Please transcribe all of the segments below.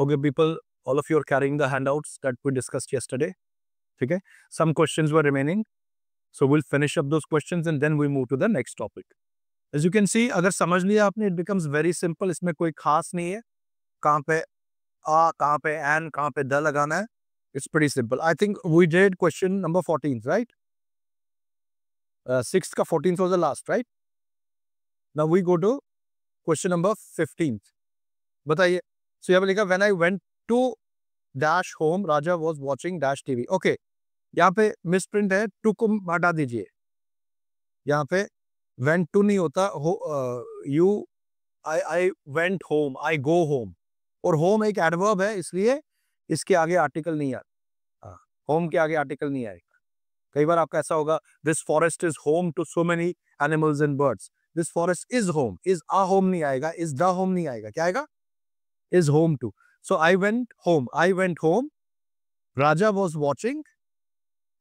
Okay, people, all of you are carrying the handouts that we discussed yesterday. Okay, some questions were remaining. So we'll finish up those questions and then we move to the next topic. As you can see, अगर समझ लिया आपने, it becomes very simple. इसमें कोई खास नहीं है. कहाँ पे आ, कहाँ पे एन, कहाँ पे द लगाना है. It's pretty simple. I think we did question number 14, right? 6th का 14th was the last, right? Now we go to question number 15th. बताइए. So यहाँ पे लिखा when I went to dash home, Raja was watching dash TV. Okay. यहाँ पे misprint है, to को हटा दीजिए. यहाँ पे went to नहीं होता, I went home, I go home. और home एक एडवर्ब है, इसलिए इसके आगे आर्टिकल नहीं आता. होम के आगे आर्टिकल नहीं आएगा. कई बार आपका ऐसा होगा, this forest is home to so many animals and birds. This forest is home, is a home नहीं आएगा, इज द होम नहीं आएगा. क्या आएगा? Is home to. So I went home, Raja was watching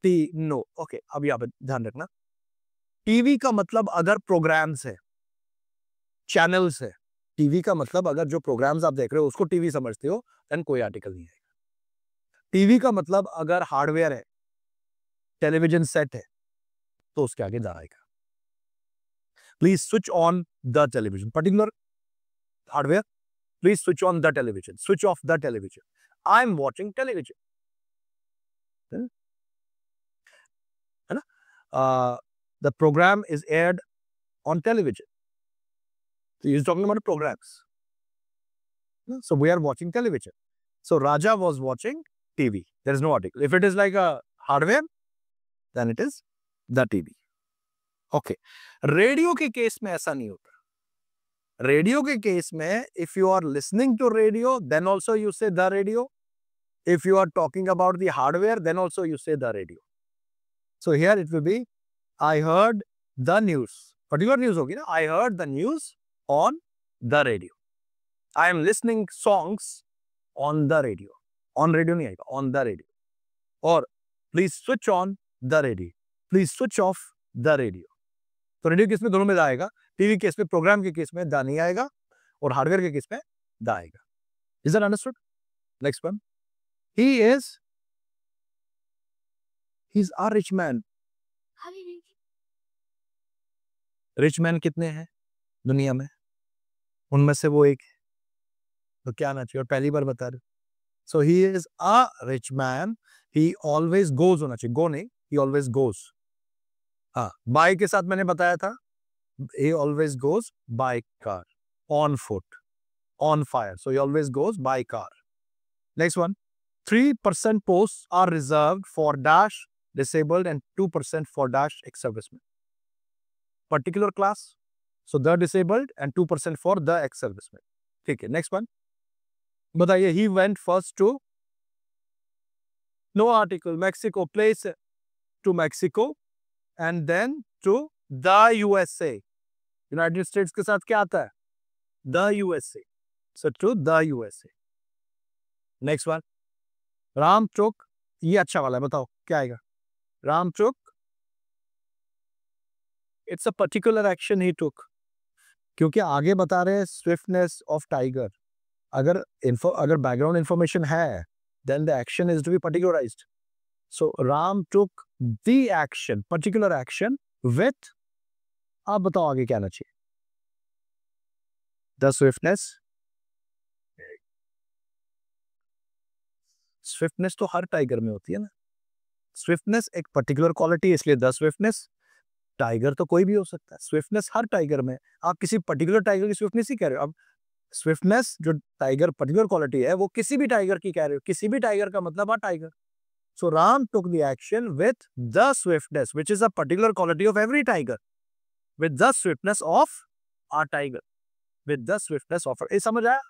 no. Okay, अब यहाँ पे ध्यान रखना, टीवी का मतलब अगर प्रोग्राम्स है, चैनल्स है. टीवी का मतलब अगर जो प्रोग्राम्स आप देख रहे हो उसको टीवी समझते हो, देन कोई आर्टिकल नहीं आएगा. टीवी का मतलब अगर हार्डवेयर है, टेलीविजन सेट है, तो उसके आगे द आएगा. Please switch on the television. Particular hardware, please switch on the television. Switch off the television. I am watching television. है ना? The program is aired on television. So he's talking about programs. So we are watching television. So Raja was watching TV. There is no article. If it is like a hardware, then it is the TV. Okay. Radio के case में ऐसा नहीं होता. Radio के case में, if you are listening to radio, then also you say the radio. If you are talking about the hardware, then also you say the radio. So here it will be, I heard the news. Particular news होगी ना? I heard the news on the radio. I am listening songs on the radio. On radio नहीं आएगा, on the radio. और please switch on the radio. Please switch off the radio. तो radio case में दोनों में the आएगा. TV case में, programme के केस में द नहीं आएगा, और हार्डवेयर के केस में द आएगा. Is that understood? Next one. He's a rich man. Rich man कितने हैं दुनिया में? उनमें से वो एक है, तो क्या आना चाहिए? और पहली बार बता रहे. So he is a rich man. He always goes होना चाहिए, गो नहीं, ही ऑलवेज गोज. हाँ, बाय के साथ मैंने बताया था, he always goes by car, on foot, on fire. So he always goes by car. Next one. 3% posts are reserved for dash disabled and 2% for dash ex-servicemen. Particular class. So the disabled and 2% for the ex-servicemen. ठीक है. Next one. बताइए, he went first to, no article, Mexico, place to Mexico and then to the USA. United States के साथ क्या आता है? The USA. So to the USA. Next one. Ram took, ये अच्छा वाला है, बताओ क्या आएगा? Ram took, it's a particular action he took. क्योंकि आगे बता रहे हैं swiftness of tiger. अगर background information है, then the action is to be particularized. So Ram took the action, particular action with, आप बताओ आगे क्या आना चाहिए? The swiftness. स्विफ्टनेस तो हर टाइगर में होती है ना. स्विफ्टनेस एक पर्टिकुलर क्वालिटी है, इसलिए द स्विफ्टनेस. टाइगर तो कोई भी हो सकता है. स्विफ्टनेस हर टाइगर में. आप किसी पर्टिकुलर टाइगर की स्विफ्टनेस ही कह रहे हो. अब स्विफ्टनेस जो टाइगर पर्टिकुलर क्वालिटी है, वो किसी भी टाइगर की कह रहे हो. किसी भी टाइगर का मतलब tiger. So Ram took the action with the swiftness which is a particular quality of every tiger. With the swiftness of a tiger. With the swiftness of, ये समझ आया?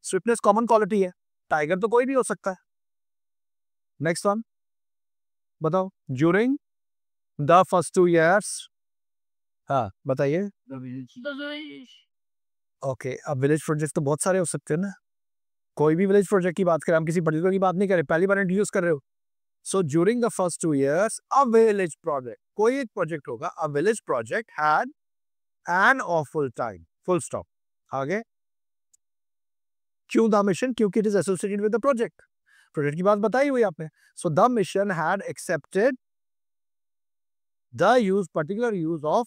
स्विफ्टनेस कॉमन क्वालिटी है, टाइगर तो कोई भी हो सकता है. Next one. बताओ. During the first 2 years. हाँ बताइए. ओके, अब विलेज प्रोजेक्ट तो बहुत सारे हो सकते हैं ना. कोई भी विलेज प्रोजेक्ट की बात करें, हम किसी पर्टिकुलर की बात नहीं कर रहे, पहली बार इंट्रोड्यूस कर रहे हो. So during the first 2 years, a village project, कोई एक प्रोजेक्ट होगा. A village project had an awful time, full stop. आगे क्यों द मिशन? क्योंकि it is associated with the project. Project की बात बताई हुई आपने. So the mission had accepted the use, particular use of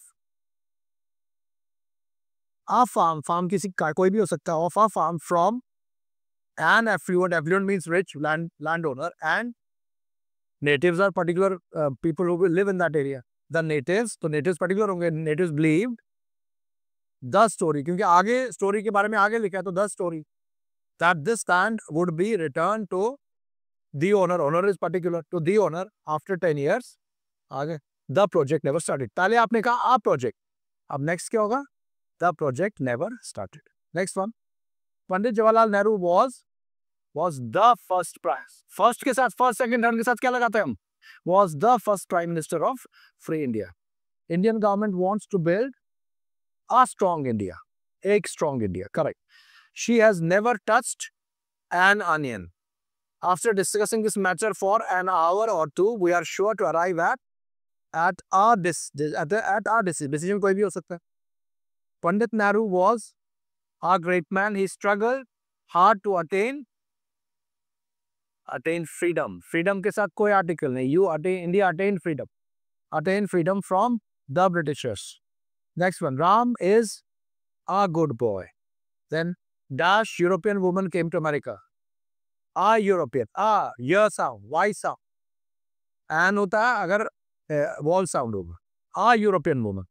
a farm. Farm किसी का कोई भी हो सकता है. Of a farm from an affluent. Affluent means rich landowner, and natives are particular people who will live in that area. The natives, तो natives particular होंगे. Natives believed the story, क्योंकि आगे story के बारे में आगे लिखा है, तो the story that this land would be returned to the owner. Owner is particular to the owner after 10 years. आगे the project never started. पहले आपने कहा a project, अब next क्या होगा? The project never started. Next one. Pandit Jawaharlal Nehru was the first prime. First के साथ first, second, third के साथ क्या लगाते हैं हम? Was the first prime minister of free India. Indian government wants to build a strong India. एक strong India. Correct. She has never touched an onion. After discussing this matter for an hour or two, we are sure to arrive at our decision. Decision कोई भी हो सकता है. Pandit Nehru was a great man. He struggled hard to attain freedom. Freedom के साथ कोई article नहीं. India attained freedom. Attained freedom from the Britishers. Next one. Ram is a good boy. Then dash European woman came to America. A European. A year sound. Y sound. An होता है अगर wall sound होगा. A European woman.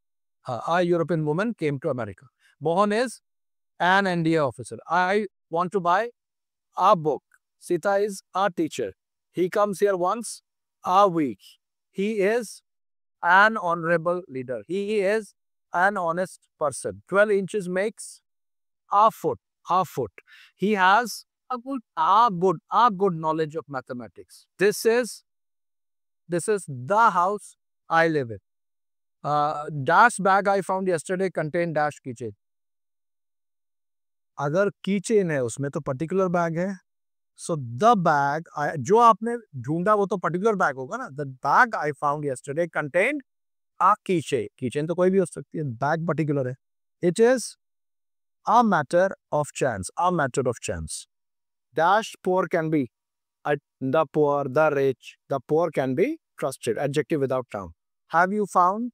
A European woman came to America. Mohan is an NDA officer. I want to buy a book. Sita is a teacher. He comes here once a week. He is an honorable leader. He is an honest person. 12 inches makes a foot. A foot. He has a good knowledge of mathematics. This is the house I live in. Dash bag I found yesterday contained dash keychain. अगर keychain है उसमें तो particular bag है. So the bag जो आपने ढूंढा वो तो particular bag होगा ना. The bag I found yesterday contained a keychain. Keychain तो कोई भी हो सकती है. Bag particular है. It is a matter of chance. A matter of chance. Dash poor can be the poor, the rich. The poor can be trusted. Adjective without noun. Have you found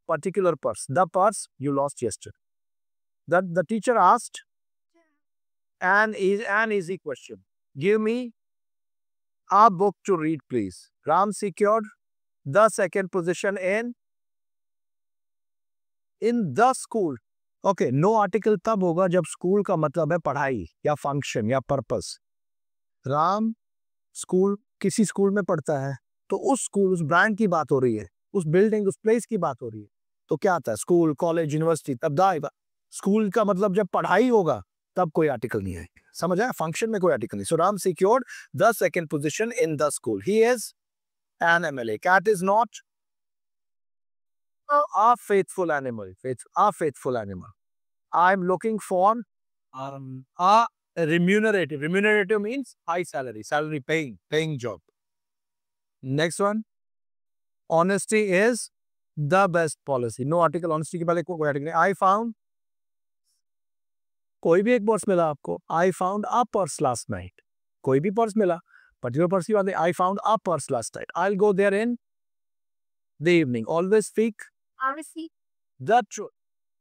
particular purse? The purse you lost yesterday. The teacher asked an easy question. Give me a book to read, please. Ram secured the second position in the school. Okay, no article तब होगा जब school का मतलब है पढ़ाई या function या purpose. Ram school किसी स्कूल में पढ़ता है तो उस स्कूल, उस ब्रांड की बात हो रही है, उस बिल्डिंग, उस प्लेस की बात हो रही है, तो क्या आता है? School, college, university. तब दा स्कूल का मतलब जब पढ़ाई होगा तब कोई आर्टिकल नहीं है. समझ आया? फंक्शन में कोई आर्टिकल नहीं. So Ram secured the second position in the school. He is an MLA. Cat is not a faithful animal. A faithful animal. I'm looking for a remunerative. Remunerative means high salary. Salary paying job. Next one. Honesty is the best policy. No article. Honesty के पहले कोई article नहीं. I found कोई भी एक purse मिला आपको. I found a purse last night. कोई भी पर्स मिला. Particular पर्स की बात है. I found a purse last night. I'll go there in the evening. Always speak the truth.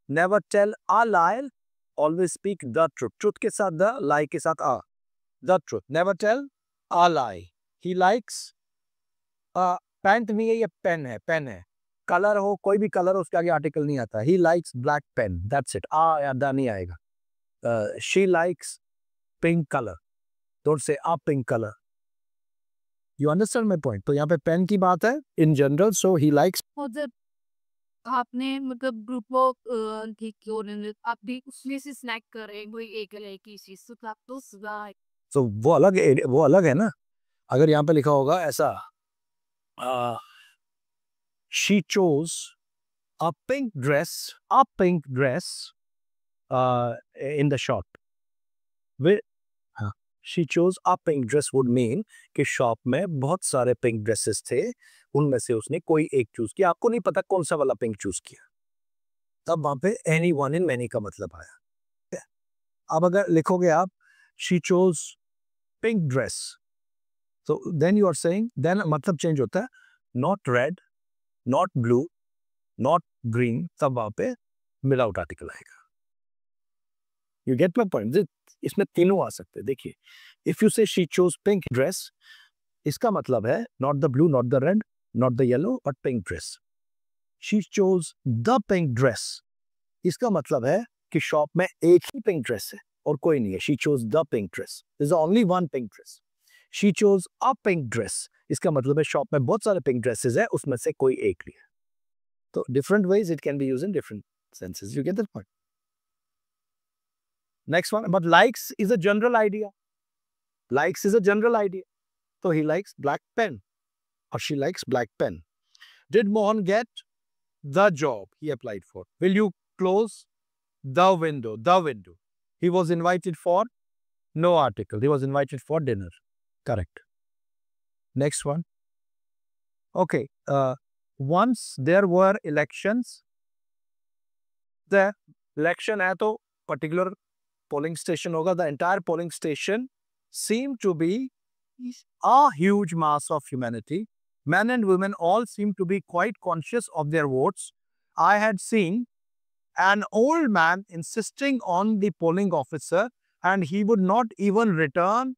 Never tell a lie. Always speak the truth. Truth के साथ the, lie के साथ a. The truth. Never tell a lie. He likes pant नहीं है, ये pen है. Colour हो, कोई भी कलर हो, उसके आगे आर्टिकल नहीं आता. He likes black pen. That's it. या दा नहीं आएगा. She likes pink color. Don't say a pink color. You understand my point? तो यहाँ पे पेन की बात है in general. So he likes. आपने मतलब ग्रुप वर्क ठीक क्यों आप भी उसमें से स्नैक कर रहे हैं कोई एक की चीज तो आप तो So वो अलग है ना. अगर यहाँ पे लिखा होगा ऐसा she chose a pink dress in the shop. She chose a pink dress would mean कि शॉप में बहुत सारे पिंक ड्रेसेस थे, उनमें से उसने कोई एक चूज किया. आपको नहीं पता कौन सा वाला पिंक चूज किया, तब वहां पे एनी वन इन मैनी का मतलब आया. अब अगर लिखोगे आप she chose pink dress. So then you are saying, then मतलब change होता है, not red, not blue, not green, तब वहां पे without article आएगा. You get my point? इसमें तीनों आ सकते हैं. देखिए, if you say she chose pink dress, इसका मतलब है not the blue, not the red, not the yellow, but pink dress. She chose the pink dress. इसका मतलब है कि शॉप में एक ही पिंक ड्रेस है और कोई नहीं है. She chose the pink dress. There's only one pink dress. She chose a pink dress. इसका मतलब है शॉप में बहुत सारे पिंक ड्रेसेस है, उसमें से कोई एक नहीं है. तो different ways it can be used in different senses. You get that point? Next one, but likes is a general idea. Likes is a general idea. So he likes black pen or she likes black pen. Did Mohan get the job he applied for? Will you close the window? The window. He was invited for no article. He was invited for dinner. Correct. Next one. Okay. Once there were elections. The election है तो particular polling station होगा. The entire polling station seemed to be a huge mass of humanity. Men and women all seemed to be quite conscious of their votes. I had seen an old man insisting on the polling officer and he would not even return.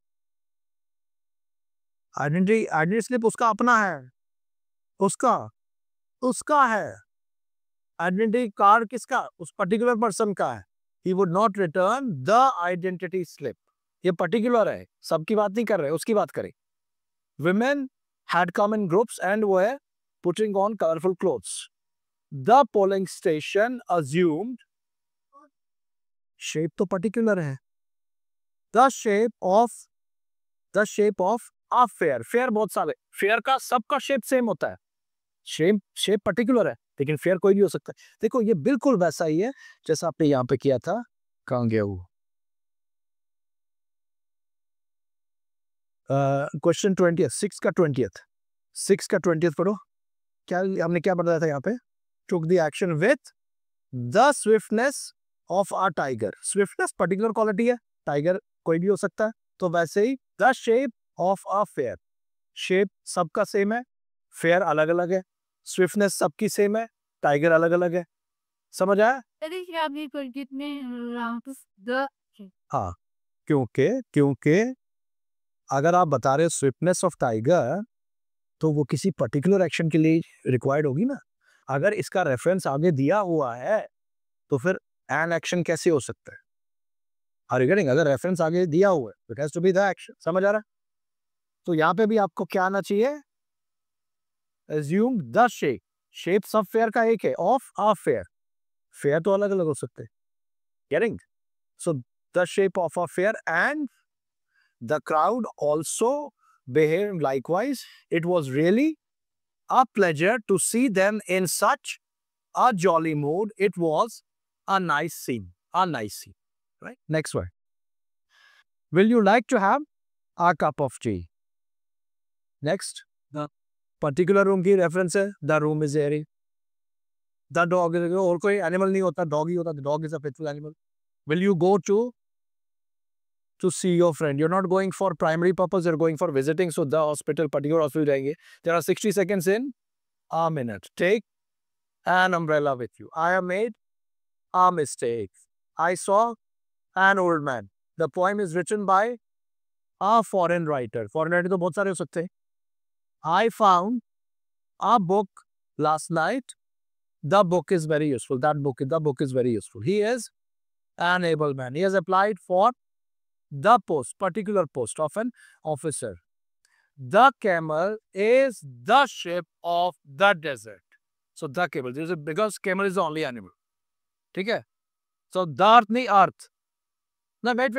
Identity slip उसका अपना है. उसका है. Identity card किसका? उस particular person का है. He would not return the identity slip. ये particular है. सबकी बात नहीं कर रहे, उसकी बात करें. Women had come in groups and were putting on colorful clothes. The polling station assumed shape तो particular है. The shape of a fair. Fair बहुत सारे. Fair का सबका shape same होता है. Shape particular है, लेकिन fair कोई नहीं हो सकता. देखो ये बिल्कुल वैसा ही है जैसा आपने यहाँ पे किया था. कहाँ गया वो? क्वेश्चन 20th 6 का 20th पढ़ो. क्या हमने क्या बताया था यहाँ पे? Took the action with the swiftness of a tiger. Swiftness particular quality है, tiger कोई भी हो सकता है. तो वैसे ही the shape of a fair. Shape सबका सेम है, fair अलग अलग है. Swiftness सबकी सेम है, tiger अलग अलग है. समझ आया? हाँ, क्योंकि अगर आप बता रहे हो स्विफ्टनेस ऑफ टाइगर तो वो किसी पर्टिकुलर एक्शन के लिए रिक्वायर्ड होगी ना. अगर इसका रेफरेंस आगे दिया हुआ है तो फिर एन एक्शन कैसे हो सकता है? Are you getting? अगर रेफरेंस आगे दिया हुआ है it has to be the action. समझ आ रहा है? तो यहाँ पे भी आपको क्या आना चाहिए? assume the shape. शेप सब फेयर का एक है, ऑफ अ फेयर. फेयर तो अलग अलग हो सकते हैं. Getting? So the shape of a fair and the crowd also behaved likewise. It was really a pleasure to see them in such a jolly mood. It was a nice scene. Right? Next one. Will you like to have a cup of tea? Next. The particular room की reference है. The room is airy. The dog is, और कोई animal नहीं होता, dog ही होता. The dog is a faithful animal. Will you go to see your friend? You're not going for primary purpose, you're going for visiting. So the hospital, particular hospital जाएंगे. There are 60 seconds in a minute. Take an umbrella with you. I have made a mistake. I saw an old man. The poem is written by a foreign writer. Foreign writer तो बहुत सारे हो सकते हैं. I found a book last night. The book is very useful. The book is very useful. He is an able man. He has applied for the post, particular post of an officer. The camel is the ship of the desert. So the camel, because camel is the only animal. ठीक है? So the earth नहीं earth. No, wait.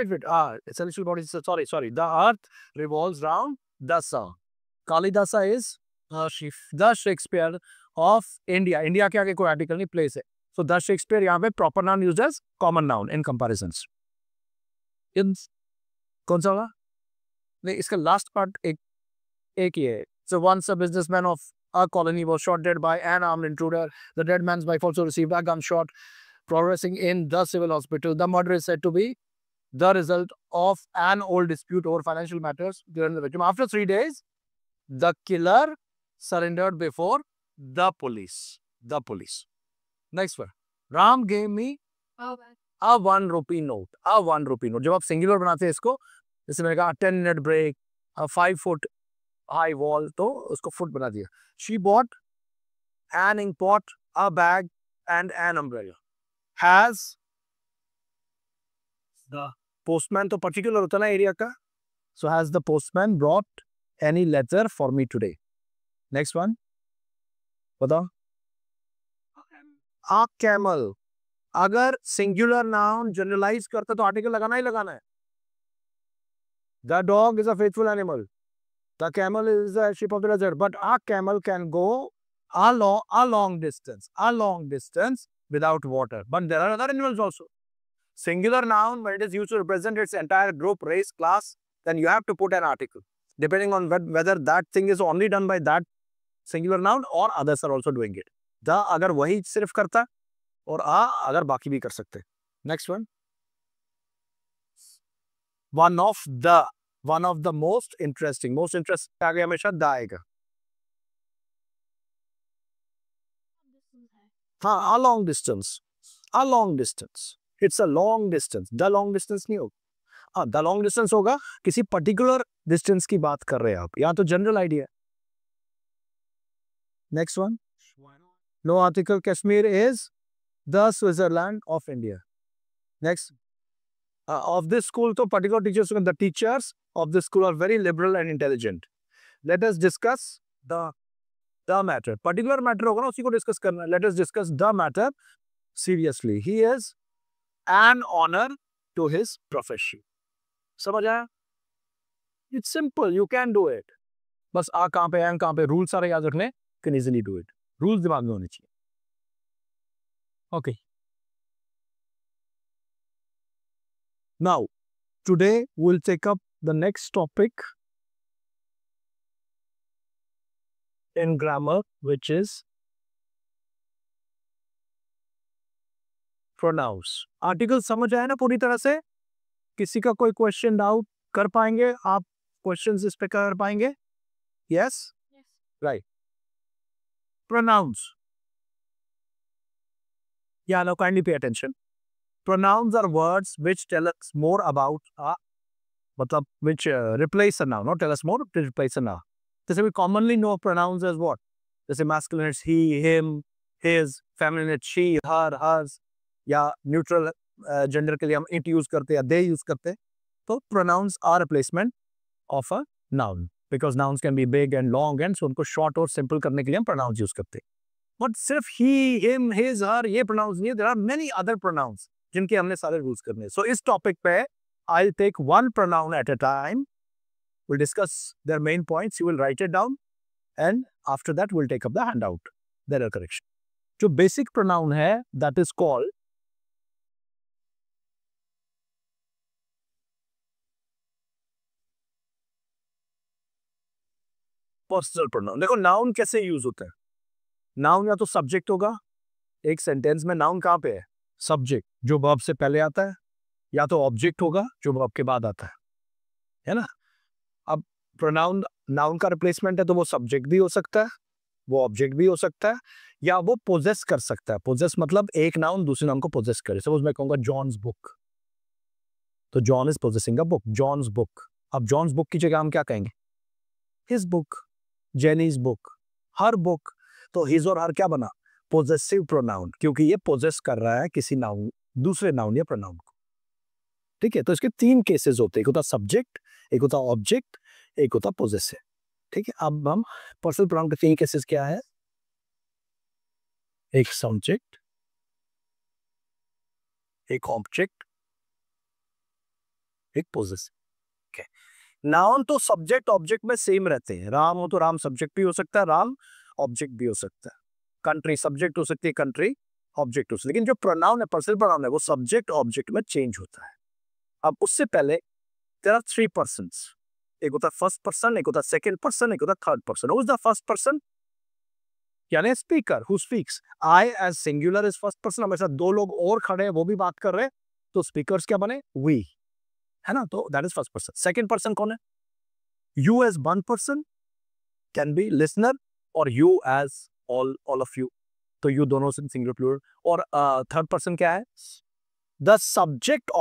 It's celestial body. Sorry. The earth revolves round the sun. Kalidasa is the Shakespeare of India. India के आगे कोई article नहीं, place है. So the Shakespeare यहाँ पे proper noun used as common noun in comparisons. कौन सा होगा? नहीं, इसका लास्ट पार्ट एक ही है. So once a businessman of a colony was shot dead by an armed intruder. The dead man's wife also received a gunshot. Progressing in the civil hospital, the murder is said to be the result of an old dispute over financial matters during the victim. After 3 days, the killer surrendered before the police. The police. Next one. Ram gave me a 1 rupee note. A 1 rupee note. जब आप singular बनाते हैं इसको, जैसे मैंने कहा 10-minute break, a 5 foot high wall, तो उसको foot बना दिया. She bought an ink pot, a bag, and an umbrella. Has the postman तो particular होता ना एरिया का. So has the postman brought any letter for me today? Next one. बताओ. A camel. अगर singular noun generalize करता तो article लगाना ही लगाना है. The dog is a faithful animal. The camel is a sheep of the desert. But a camel can go a long distance without water. But there are other animals also. Singular noun, when it is used to represent its entire group, race, class, then you have to put an article. Depending on whether that thing is only done by that singular noun or others are also doing it. The अगर वही सिर्फ करता है और a अगर बाकी भी कर सकते. Next one. One of the most interesting आगे हमेशा द आएगा. हाँ, a long distance. It's a long distance. The long distance नहीं होगा. हाँ, the long distance होगा किसी particular distance की बात कर रहे हैं आप. यहाँ तो general idea. Next one. No article. Kashmir is the Switzerland of India. Next. Of this school, तो particular teachers, the teachers of this school are very liberal and intelligent. Let us discuss the matter. Particular matter होगा ना, उसी को discuss करना है. Let us discuss the matter seriously. He is an honor to his profession. समझ आया? It's simple. You can do it. बस आ कहाँ पे, एन कहाँ पे, रूल सारे याद रखने. Can easily do it. Rules दिमाग में होने चाहिए. Okay. Now, today we'll take up the next topic in grammar, which is pronouns. Article समझ आया ना पूरी तरह से? किसी का कोई क्वेश्चन डाउट कर पाएंगे आप? क्वेश्चंस इस पे कर पाएंगे? Yes? Right. Pronouns. Yeah, now kindly pay attention. Pronouns are words which tell us more about मतलब which replace a noun, not tell us more, replace a noun. जैसे we commonly know pronouns as what? जैसे masculine it's he, him, his, feminine it's she, her, hers, या neutral gender के लिए हम it use करते हैं या they use करते हैं. तो pronouns are replacement of a noun because nouns can be big and long and so उनको short और simple करने के लिए हम pronouns use करते हैं. But सिर्फ he, him, his, her ये pronouns नहीं है. There are many other pronouns जिनके हमने सारे rules करने हैं. So इस topic पे I'll take one pronoun at a time. We'll discuss their main points. You will write it down and after that we'll take up the handout. There are correction. जो basic pronoun है that is called personal pronoun. देखो noun कैसे use होता है. Noun या तो subject होगा. एक सेंटेंस में नाउन कहाँ पे है? सब्जेक्ट जो वर्ब से पहले आता है, या तो ऑब्जेक्ट होगा जो वर्ब के बाद आता है ना. अब प्रोनाउन नाउन का रिप्लेसमेंट है तो वो सब्जेक्ट भी हो सकता है, वो ऑब्जेक्ट भी हो सकता है, या वो पोजेस कर सकता है. पोजेस मतलब एक नाउन दूसरे नाउन को पोजेस करे. सपोज मैं कहूंगा जॉन्स बुक, तो John is possessing a book. John's book. अब जॉन्स बुक की जगह हम क्या कहेंगे? His book, Jenny's book, her book. तो हिज और हर क्या बना? पोजेसिव प्रोनाउन, क्योंकि ये पोजेस कर रहा है किसी नाउन, दूसरे नाउन या प्रोनाउन को. ठीक है. तो इसके तीन केसेस होते हैं. एक होता सब्जेक्ट, एक होता ऑब्जेक्ट, एक होता पोजेसिव. ठीक है. अब हम पर्सनल प्रोनाउन के तीन केसेस क्या है? एक सब्जेक्ट, एक ऑब्जेक्ट, एक पोजेसिव. नाउन तो सब्जेक्ट ऑब्जेक्ट में सेम रहते हैं. राम हो तो राम सब्जेक्ट भी हो सकता है, राम ऑब्जेक्ट भी हो सकता है. कंट्री सब्जेक्ट हो सकती है, कंट्री ऑब्जेक्ट हो सकती है. लेकिन जो प्रोनाउन है, पर्सनल प्रोनाउन है, वो सब्जेक्ट ऑब्जेक्ट में चेंज होता है. अब उससे पहले देयर आर थ्री पर्सन्स. एक होता है फर्स्ट पर्सन, एक होता है सेकंड पर्सन, एक होता है third person. Who is the first person? यानी speaker who speaks. I as singular is first person. हमारे साथ दो लोग और खड़े हैं, वो भी बात कर रहे हैं, तो स्पीकर्स क्या बने? वी. है ना, तो that is first person. Second person कौन है? You as one person can be listener, और you as all of you, तो यू दोनों से सिंगुलर प्लूरल। और थर्ड पर्सन क्या है? The subject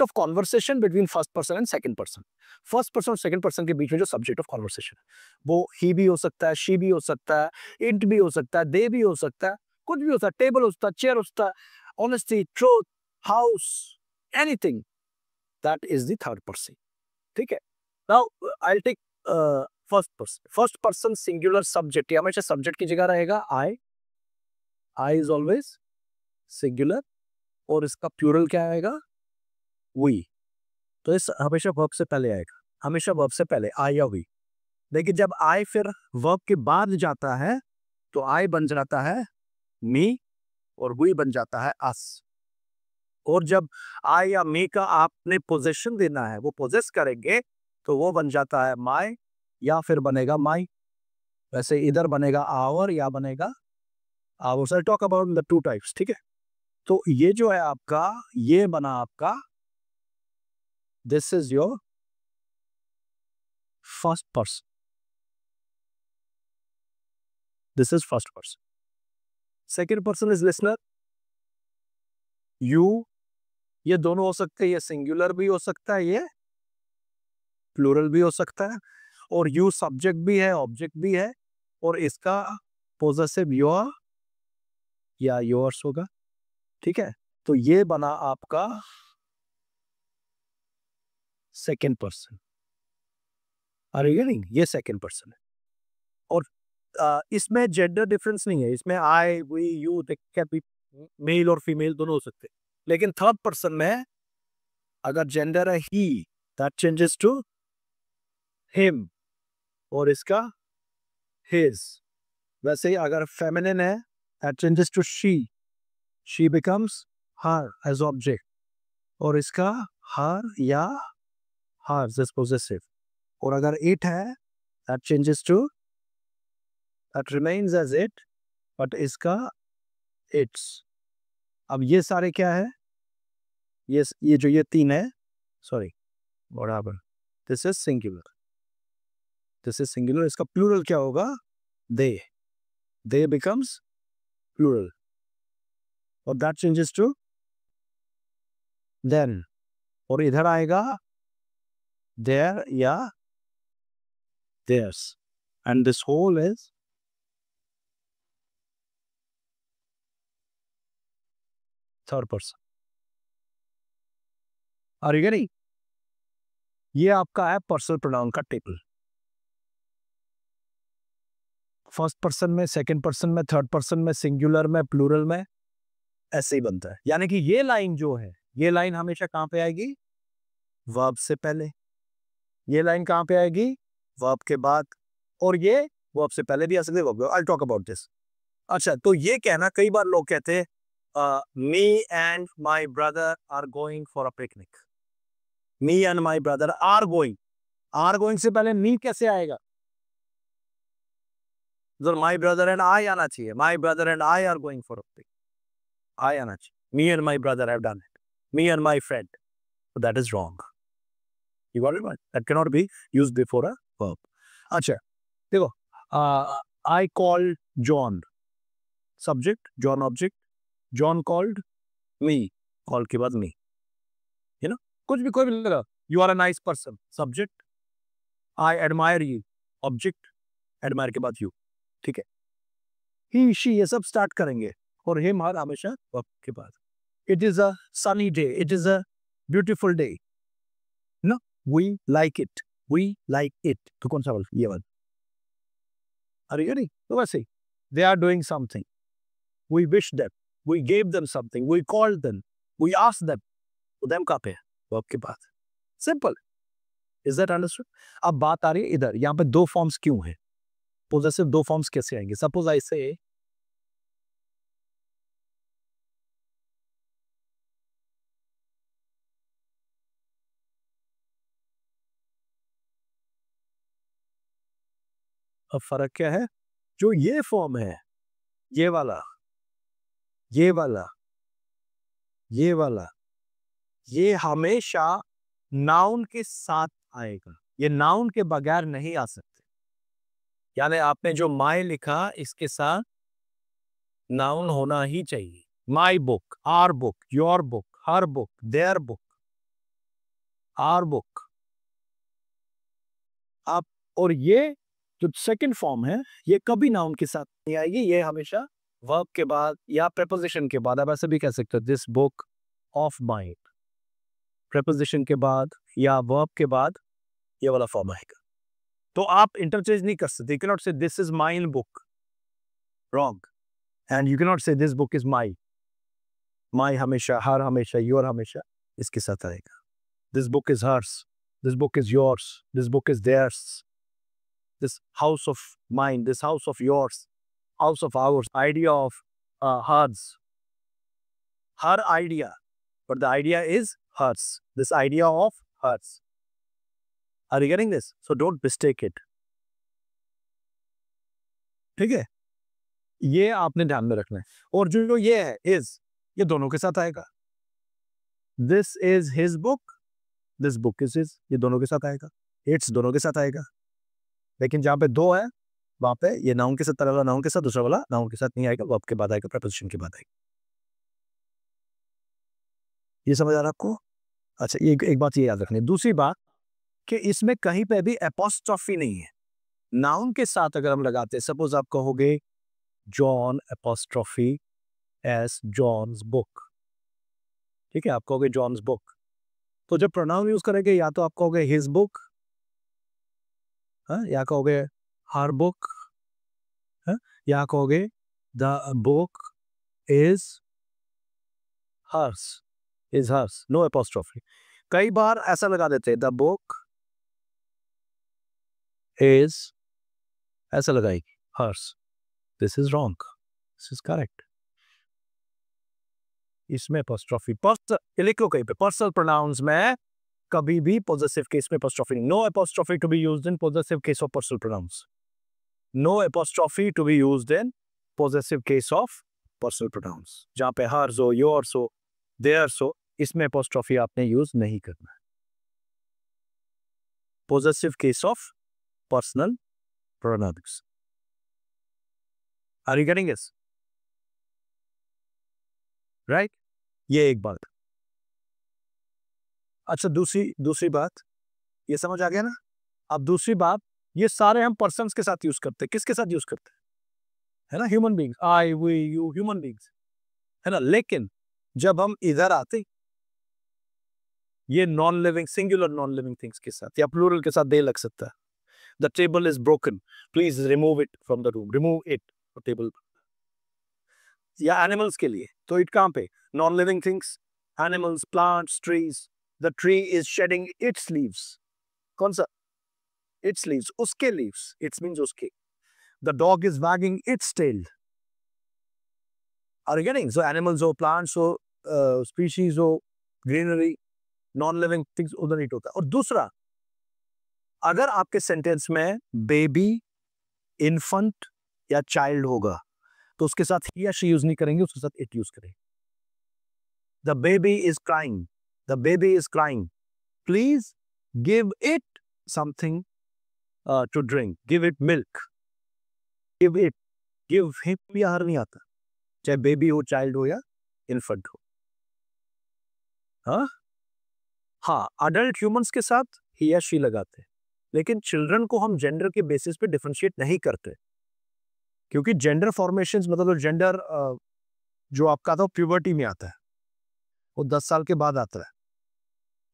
of conversation between first person and second person. First person और सेकंड पर्सन के बीच में जो सब्जेक्ट ऑफ कॉन्वर्सेशन है, वो ही भी हो सकता है, शी भी हो सकता है, इट भी हो सकता है, दे भी हो सकता है, कुछ भी हो सकता है, टेबल हो सकता है, चेयर हो सकता है, honesty, truth, house, anything, that is the third person. ठीक है, now I will take first person. First person singular subject, ये हमेशा सब्जेक्ट की जगह रहेगा आई इज ऑलवेज सिंगुलर, और इसका प्लूरल क्या आएगा? वी। तो इस हमेशा वर्ब से पहले आएगा, हमेशा वर्ब से पहले आई या वी। लेकिन जब आई फिर वर्ब के बाद जाता है तो आई बन जाता है मी, और वी बन जाता है अस। और जब आई या मी का आपने पोजेशन देना है, वो पोजेस करेंगे, तो वो बन जाता है माई, या फिर बनेगा माई। वैसे इधर बनेगा आवर या बनेगा our. So talk about the two types. ठीक है, तो ये जो है आपका, ये बना आपका, this is your first person, this is first person. Second person is listener, you, ये दोनों हो सकते हैं, ये सिंगुलर भी हो सकता है, ये प्लूरल भी हो सकता है, और यू सब्जेक्ट भी है, ऑब्जेक्ट भी है, और इसका पोजेसिव योर या योर्स होगा। ठीक है, तो ये बना आपका सेकेंड पर्सन। नहीं, ये सेकेंड पर्सन है। और इसमें जेंडर डिफरेंस नहीं है, इसमें I we you can be male और फीमेल दोनों हो सकते हैं। लेकिन थर्ड पर्सन में अगर जेंडर है he, that changes to him, और इसका हिज। वैसे ही अगर फेमिनिन है, that changes to she becomes her as object, और इसका हर या हर्स इज पोजेसिव। और अगर इट है, that changes to, that remains as it, but इसका इट्स। अब ये सारे क्या है? ये जो ये तीन है, सॉरी, बराबर, this is singular, this is singular. इसका प्लूरल क्या होगा? दे बिकम्स प्लूरल, और दैट चेंजेस टू देन। और इधर आएगा देयर या theirs, and this whole is third person. Are you getting? ये आपका है पर्सनल प्रोनाउन का टेबल। फर्स्ट पर्सन में, सेकंड पर्सन में, थर्ड पर्सन में, सिंगुलर में, प्लूरल में, ऐसे ही बनता है। यानी कि ये लाइन जो है, ये लाइन हमेशा कहां पे आएगी? वर्ब से पहले। ये लाइन कहां पे आएगी? वर्ब के बाद। और ये वर्ब से पहले भी आ सकते हैं। I talk about this. अच्छा, तो ये कहना, कई बार लोग कहते हैं me and my brother are going for a picnic. Me and my brother are going से पहले मी कैसे आएगा? माई ब्रदर एंड आई आना चाहिए। My brother and I are going for a picnic, I आना चाहिए। Me and my brother have done it, me and my friend, that is wrong. You got it right? That cannot be used before a verb. अच्छा, देखो, I called John, subject, John object, John called me, call के बाद me, you know, कुछ भी, कोई भी लगा। You are a nice person, subject, I admire you, object, admire के बाद you, ठीक है। He, she, ये सब start करेंगे, और him, हर हमेशा verb के बाद। It is a sunny day, it is a beautiful day, no, we like it, we like it, तो कौन सा वर्ड? ये वाला। Are you getting? तो वैसे ही, they are doing something, we wish them, we gave them something, we called them, we asked them, तो them कहाँ पे है? वर्ब के बाद। सिंपल। Is that understood? अब बात आ रही है इधर, यहाँ पे दो फॉर्म्स क्यों है? पोजेसिव दो फॉर्म्स कैसे आएंगे? सपोज आई से अब फर्क क्या है? जो ये फॉर्म है, ये वाला, ये वाला, ये वाला, ये हमेशा नाउन के साथ आएगा, ये नाउन के बगैर नहीं आ सकते। यानी आपने जो माई लिखा इसके साथ नाउन होना ही चाहिए। My book, our book, your book, her book, their book, our book. आप और ये जो सेकंड फॉर्म है ये कभी नाउन के साथ नहीं आएगी, ये हमेशा वर्ब के बाद या प्रेपोजिशन के बाद। आप ऐसे भी कह सकते हो this book of mine, preposition के बाद या वर्ब के बाद ये वाला फॉर्म आएगा। तो आप इंटरचेंज नहीं कर सकते। You can not say this is mine book, wrong. And you can not say this book is my. My हमेशा, हर हमेशा, योर हमेशा इसके साथ आएगा। This book is hers, this book is yours, this book is theirs, this house of mine, this house of yours, house of ours, idea of hers, her idea, but the idea is hers, this idea of hers. Are you getting this? So don't mistake it. ठीक है, ये आपने ध्यान में रखना है। और जो ये है is, ये दोनों के साथ आएगा। This is his book, this book is his, ये दोनों के साथ आएगा। It's दोनों के साथ आएगा। लेकिन जहां पे दो है वहां पे ये नाउन के साथ, पहला वाला नाउन के साथ, दूसरा वाला नाउन के साथ नहीं आएगा, वर्ब के बाद आएगा, प्रीपोजिशन के बाद आएगा। ये समझ आ रहा है आपको? अच्छा, ये एक बात ये याद रखनी है। दूसरी बात कि इसमें कहीं पे भी एपोस्ट्रोफी नहीं है। नाउन के साथ अगर हम लगाते हैं, सपोज आप कहोगे John apostrophe s John's book, ठीक है, आप कहोगे जॉन्स बुक, तो जब प्रोनाउन यूज करेंगे या तो आप कहोगे हिज बुक, या कहोगे हर बुक, या कहोगे the book is hers, is hers, no apostrophe. कई बार ऐसा लगा देते हैं द बुक इज, ऐसा लगाएगी hers, this is wrong, this is correct. इसमें एपोस्ट्रोफी लिख लो कहीं पे, पर्सनल प्रोनाउंस में कभी भी पॉजेसिव केस में एपोस्ट्रोफी नहीं। No apostrophe to be used in possessive case of personal pronouns. No apostrophe to be used in possessive case of personal pronouns. जहां पे हर्स हो, योर्स हो, देयर्स हो, इसमें एपोस्ट्रोफी आपने यूज नहीं करना है। Possessive case of personal pronouns. Are you getting this? Right, ये एक बात। अच्छा, दूसरी बात, ये समझ आ गया ना? अब दूसरी बात, ये सारे हम पर्सन्स के साथ यूज करते हैं। किसके साथ यूज करते हैं? है ना, human beings, I, we, you, human beings, है ना। लेकिन जब हम इधर आते, ये non living, singular non living things के साथ या प्लूरल के साथ दे लग सकता है। The table is broken, please remove it from the room, remove it table. या एनिमल्स के लिए तो इट कहां पे? Non living things, animals, plants, trees. The tree is shedding its leaves. कौन सा? इट्स लीव्स, उसके लीव्स, इट्स मींस उसके। The dog is wagging its tail. Are you getting? So animals हो, प्लांट्स हो, स्पीशीज हो, greenery, non living things उधर hit होता है। और दूसरा, अगर आपके सेंटेंस में बेबी, इन्फेंट या चाइल्ड होगा तो उसके साथ ही या शी यूज नहीं करेंगे, उसके साथ इट यूज करेंगे। The baby is crying, the baby is crying, please give it something to drink, give it milk, give it, give him या हर नहीं आता, चाहे बेबी हो, चाइल्ड हो या इन्फेंट हो। हाँ, अडल्ट ह्यूमंस के साथ ही या शी लगाते हैं, लेकिन चिल्ड्रन को हम जेंडर के बेसिस पे डिफरेंशिएट नहीं करते, क्योंकि जेंडर फॉर्मेशंस, मतलब जेंडर जो आपका था प्यूबर्टी में आता है, वो 10 साल के बाद आता है।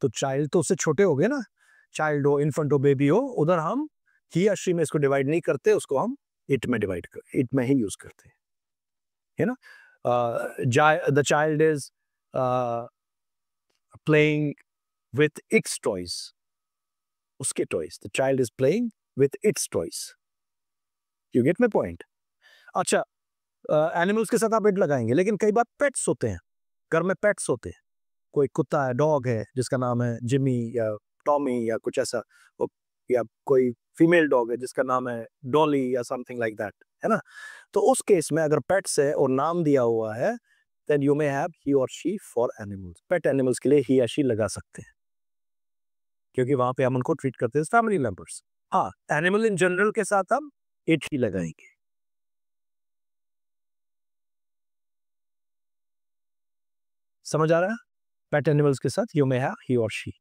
तो चाइल्ड तो उससे छोटे हो गए ना, चाइल्ड हो, इन्फेंट हो, बेबी हो, उधर हम ही या शी में इसको डिवाइड नहीं करते, उसको हम इट में डिवाइड कर, इट में ही यूज करते हैं, है ना। The child is playing with its toys, उसके toys, the child is playing with its toys. You get my point? अच्छा, एनिमल्स के साथ आप इट लगाएंगे, लेकिन कई बार पेट्स होते हैं, घर में पेट्स होते हैं, कोई कुत्ता है, डॉग है जिसका नाम है जिमी या टॉमी या कुछ ऐसा, या कोई फीमेल डॉग है जिसका नाम है डॉली या समथिंग लाइक दैट, है ना। तो उस केस में अगर पेट्स है और नाम दिया हुआ है then you may have he or she for animals. Pet animals के लिए he या she लगा सकते हैं, क्योंकि वहां पे हम उनको ट्रीट करते हैं फैमिली मेंबर्स. हाँ, एनिमल इन जनरल के साथ हम it ही लगाएंगे. समझ आ रहा है? पेट एनिमल्स के साथ यू मे हैव ही और शी.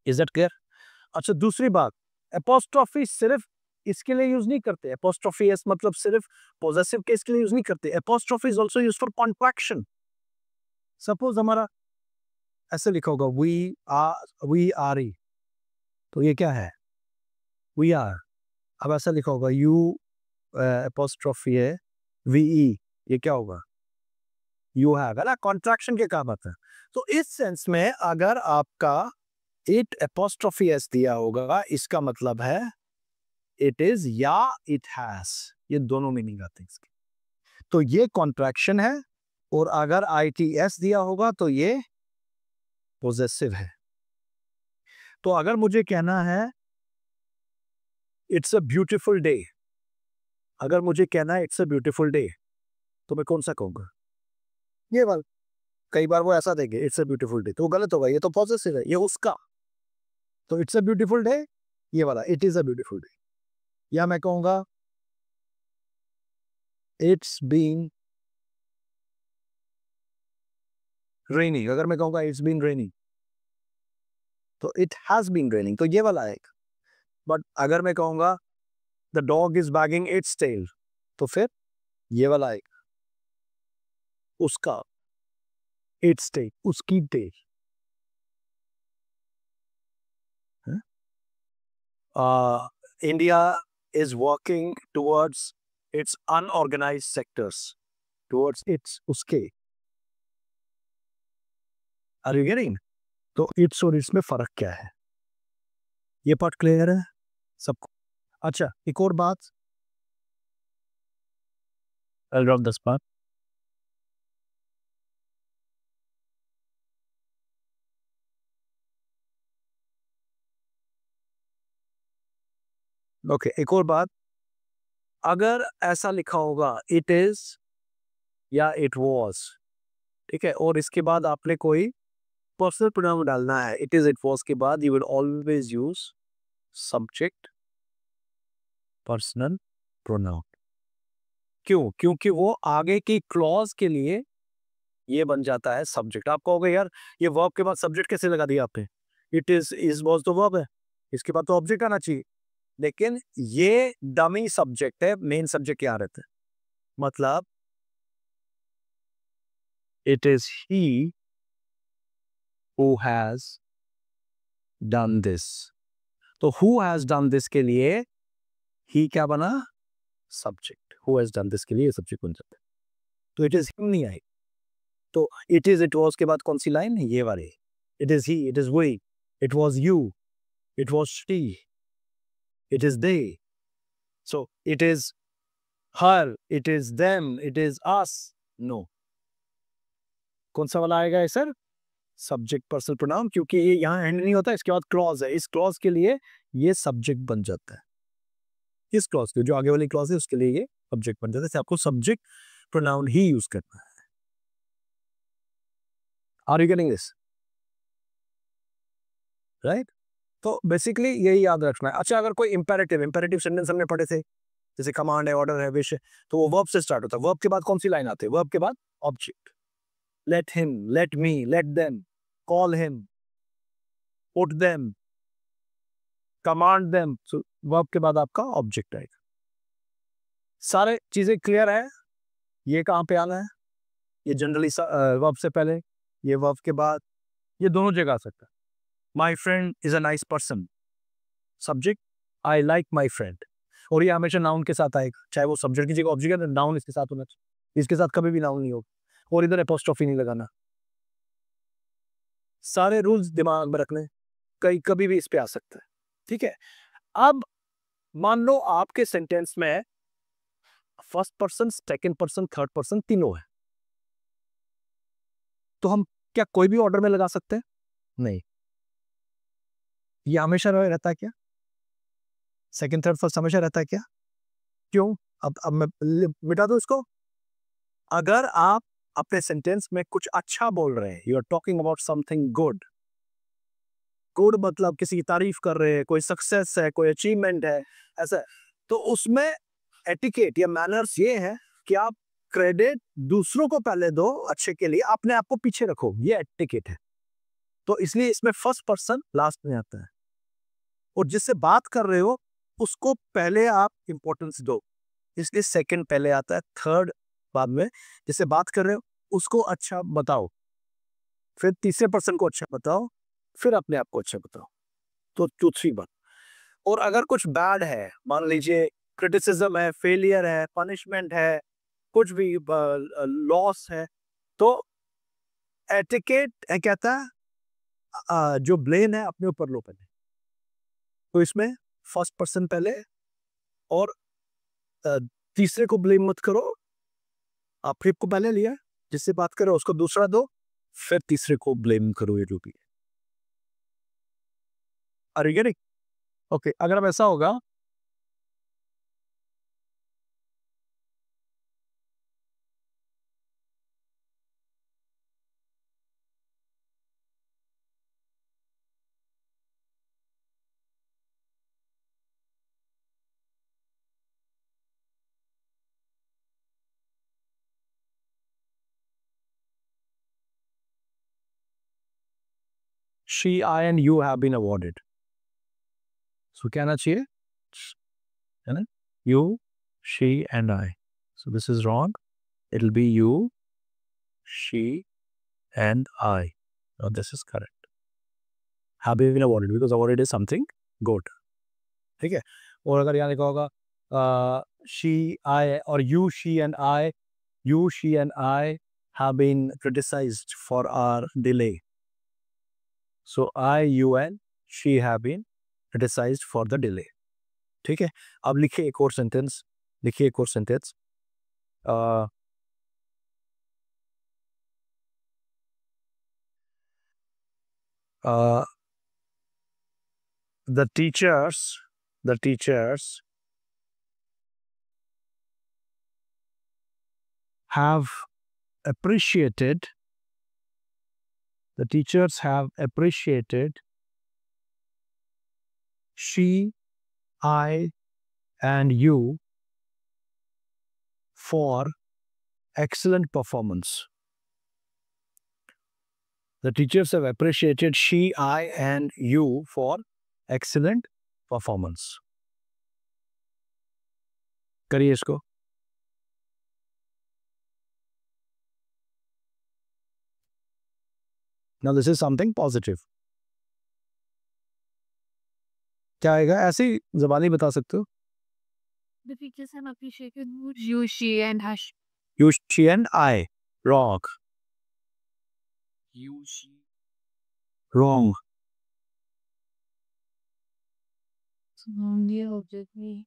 Is that clear? अच्छा, दूसरी बात, एपोस्ट्रोफी सिर्फ इसके लिए यूज नहीं करते. एपोस्ट्रोफी एस मतलब सिर्फ पोजेसिव केस के लिए यूज नहीं करते. Apostrophe is also used for contraction. Suppose हमारा ऐसे लिखा होगा वी आर ई, तो ये क्या है? We are. अब ऐसा लिखा होगा यू एपोस्ट्रोफी है वी ई, ये क्या होगा? यू हैव, है ना? कॉन्ट्रैक्शन के काम आता है. तो इस सेंस में अगर आपका इट एपोस्ट्रोफी एस दिया होगा, इसका मतलब है इट इज या इट हैज. ये दोनों मीनिंग आते हैं इसके. तो ये कॉन्ट्रैक्शन है, और अगर आई टी एस दिया होगा तो ये पोजेसिव है. तो अगर मुझे कहना है इट्स अ ब्यूटीफुल डे, अगर मुझे कहना है इट्स अ ब्यूटीफुल डे, तो मैं कौन सा कहूंगा? ये वाला. कई बार वो ऐसा देंगे इट्स अ ब्यूटीफुल डे, तो वो गलत होगा. ये तो पॉजिटिव है, ये उसका. तो इट्स अ ब्यूटीफुल डे, ये वाला it is a beautiful day. या मैं कहूंगा इट्स बीन रेनिंग. अगर मैं कहूंगा इट्स बीन रेनिंग, तो इट हैज बीन रेनिंग, तो ये वाला आएगा. बट अगर मैं कहूंगा the dog is wagging its tail, तो फिर ये वाला आएगा, उसका. इट्स टेल, उसकी tail. India is working towards its unorganized sectors, towards its उसके. Are you getting? तो इट्स और इट्स में फर्क क्या है? ये पार्ट क्लियर है सबको? अच्छा, एक और बात. I'll drop this part. Okay, एक और बात. अगर ऐसा लिखा होगा इट इज या इट वॉज, ठीक है, और इसके बाद आपने कोई पर्सनल प्रोनाउन डालना है, इट इज इट वॉज के बाद you will always use subject personal pronoun. क्यों? क्योंकि वो आगे की क्लॉज के लिए ये बन जाता है सब्जेक्ट. आप कहोगे यार ये वर्ब के बाद सब्जेक्ट कैसे लगा दिया आपने? इट इज वॉज तो वर्ब है, इसके बाद तो ऑब्जेक्ट आना चाहिए. लेकिन ये डमी सब्जेक्ट है, मेन सब्जेक्ट क्या रहता है? मतलब it is he who has done this. तो हु हैज डन दिस के लिए ही क्या बना? Subject. Who has done this के लिए सब्जेक्ट बन जाता है. तो इट इज हिम नहीं आई. तो इट इज इट वॉज के बाद कौन सी लाइन? ये वाली. It is he, it is we, it was you, it was she, it is they. So it is her, it is them, it is us. No. कौन सा वाला आएगा sir? Subject personal pronoun, क्योंकि ये यहाँ and नहीं होता, इसके बाद क्लॉज है. इस क्लॉज के लिए ये सब्जेक्ट बन जाता है. इस क्लॉज के जो आगे वाली क्लॉज है उसके लिए ये सब्जेक्ट बन जाता है. आपको सब्जेक्ट प्रोनाउन ही यूज करना है. Are you getting this? Right? तो बेसिकली यही याद रखना है. अच्छा, अगर कोई इंपेरेटिव सेंटेंस हमने पढ़े थे, जैसे कमांड है, ऑर्डर है, विश है, तो वो वर्ब से स्टार्ट होता है. वर्ब के बाद कौन सी लाइन आती है? वर्ब के बाद object. Let him, let me, let them, call him, put them, command them. So verb के बाद आपका ऑब्जेक्ट आएगा. सारे चीजें क्लियर है? ये कहाँ पे आना है? ये जनरली वर्ब से पहले, ये वर्ब के बाद, ये दोनों जगह आ सकता है. My friend is a nice person, subject I like my friend. और ये हमेशा नाउन के साथ आएगा, चाहे वो सब्जेक्ट की जगह ऑब्जेक्ट है, नाउन इसके साथ होना चाहिए. इसके साथ कभी भी नाउन नहीं होगा. और इधर एपोस्ट्रोफी नहीं लगाना. सारे रूल्स दिमाग में रखने, कभी भी इस पे आ सकता है. ठीक है? अब मान लो आपके सेंटेंस में first person, second person, third person तीनों है, तो हम क्या कोई भी ऑर्डर में लगा सकते हैं? नहीं. ये हमेशा रहता है क्या? सेकंड थर्ड फर्स्ट हमेशा रहता है क्या? क्यों? अब मैं मिटा दूं इसको? अगर आप अपने सेंटेंस में कुछ अच्छा बोल रहे हैं, you are talking about something good, good मतलब किसी की तारीफ कर रहे हैं, कोई सक्सेस है, कोई अचीवमेंट है, ऐसा, तो उसमें एटिकेट या मैनर्स ये है कि आप क्रेडिट दूसरों को पहले दो अच्छे के लिए, अपने आप को पीछे रखो, ये एटिकेट है। तो इसलिए इसमें फर्स्ट पर्सन लास्ट में आता है, और जिससे बात कर रहे हो उसको पहले आप इंपॉर्टेंस दो, इसलिए सेकंड पहले आता है, थर्ड बाद में। जिससे बात कर रहे हो उसको अच्छा बताओ, फिर तीसरे पर्सन को अच्छा बताओ, फिर अपने आप को अच्छा बताओ। तो टू थ्री वन। और अगर कुछ बैड है, मान लीजिए क्रिटिसिज्म है, फेलियर है, पनिशमेंट है, कुछ भी लॉस है, तो एटिकेट कहता है जो ब्लेम है अपने ऊपर लो पहले। तो इसमें फर्स्ट पर्सन पहले, और अ, तीसरे को ब्लेम मत करो, आप फिर को पहले लिया, जिससे बात करो उसको दूसरा दो, फिर तीसरे को ब्लेम करो, ये जो भी है। Are you getting? ओके, अगर अब ऐसा होगा, she, I and you have been awarded. So कहना चाहिए, है ना, you, she and I. So this is wrong. It'll be you, she and I. Now this is correct. Have been awarded because awarded is something good. ठीक है। और अगर यहाँ लिखा होगा she, I और you, she and I, you, she and I have been criticized for our delay. So I, you and she have been criticized for the delay. ठीक है। अब लिखिए एक और सेंटेंस, लिखिए एक और sentence. The teachers have appreciated, the teachers have appreciated she, I and you for excellent performance. The teachers have appreciated she, I and you for excellent performance. करिए इसको। Now this is something positive. क्या आएगा? ऐसे ही ज़बानी बता सकते हो। The teachers have appreciated you, she, and her. You, she and I. Wrong. You, she. Wrong. ये object में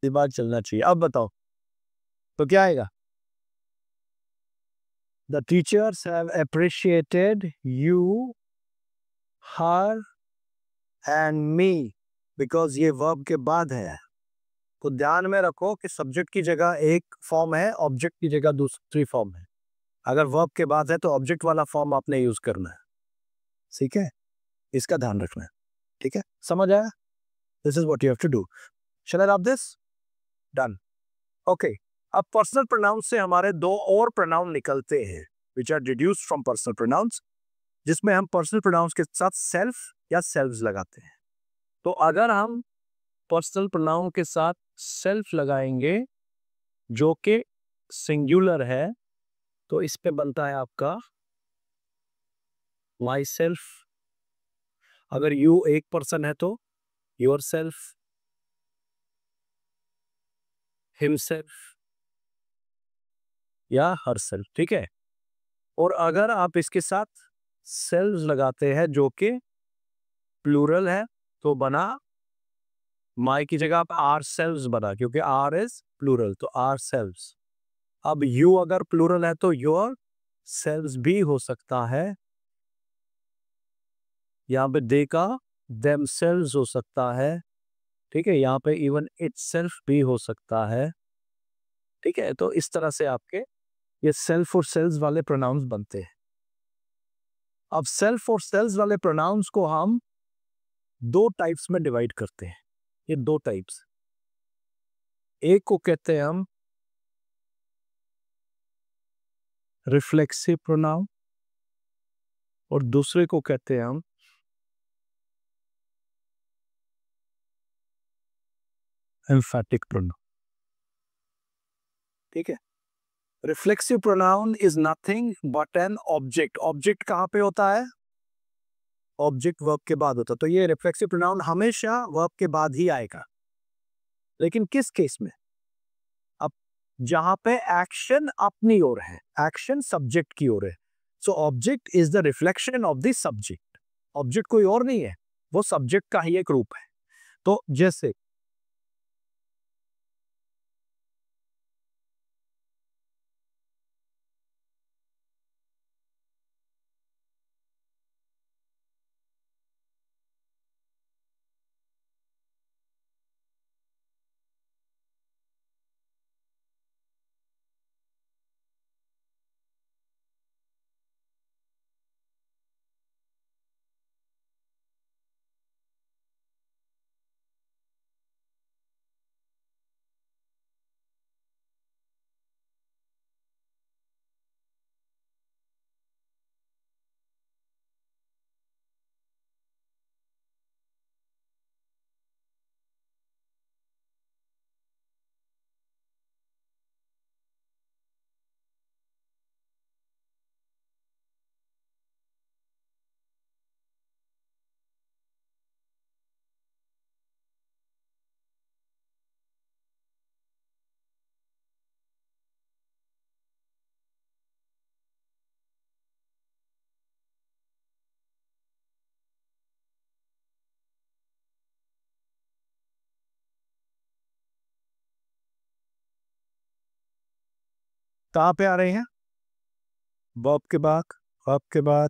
दिमाग चलना चाहिए। अब बताओ तो क्या आएगा? The teachers have appreciated you, her and me because ये verb के बाद है। तो ध्यान में रखो कि सब्जेक्ट की जगह एक फॉर्म है, ऑब्जेक्ट की जगह दूसरी फॉर्म है। अगर वर्ब के बाद है तो ऑब्जेक्ट वाला फॉर्म आपने यूज करना है। ठीक है, इसका ध्यान रखना है। ठीक है, समझ आया? This is what you have to do. Shall I wrap this? Done. Okay, अब पर्सनल प्रोनाउन से हमारे दो और प्रोनाउन निकलते हैं which are deduced from personal pronouns, जिसमें हम पर्सनल प्रोनाउंस के साथ सेल्फ या सेल्व्स लगाते हैं। तो अगर हम पर्सनल प्रोनाउन के साथ सेल्फ लगाएंगे जो कि सिंगुलर है, तो इस पे बनता है आपका माई सेल्फ। अगर यू एक पर्सन है तो योर सेल्फ, हिमसेल्फ या हर सेल्फ। ठीक है। और अगर आप इसके साथ सेल्व्स लगाते हैं जो कि प्लूरल है, तो बना माई की जगह आप आर सेल्व्स बना, क्योंकि आर इज प्लूरल, तो आर सेल्व्स। अब यू अगर प्लूरल है तो योर सेल्व्स भी हो सकता है। यहाँ पे दे का देमसेल्व्स हो सकता है। ठीक है, यहाँ पे इवन इटसेल्फ भी हो सकता है। ठीक है, तो इस तरह से आपके ये सेल्फ और सेल्स वाले प्रोनाउंस बनते हैं। अब सेल्फ और सेल्स वाले प्रोनाउंस को हम दो टाइप्स में डिवाइड करते हैं। ये दो टाइप्स, एक को कहते हैं हम रिफ्लेक्सिव प्रोनाउन और दूसरे को कहते हैं हम एम्फैटिक प्रोनाउन। ठीक है, reflexive pronoun is nothing but an object. Object कहां पे होता है? ऑब्जेक्ट वर्ब के बाद होता है। तो ये रिफ्लेक्सिव प्रोनाउन हमेशा वर्ब के बाद ही आएगा, लेकिन किस केस में? अब जहां पे एक्शन अपनी ओर है, एक्शन सब्जेक्ट की ओर है, so object is the reflection of the subject. Object कोई और नहीं है, वो सब्जेक्ट का ही एक रूप है। तो जैसे कहां पे आ रहे हैं? वर्ब के बाद, वर्ब के बाद,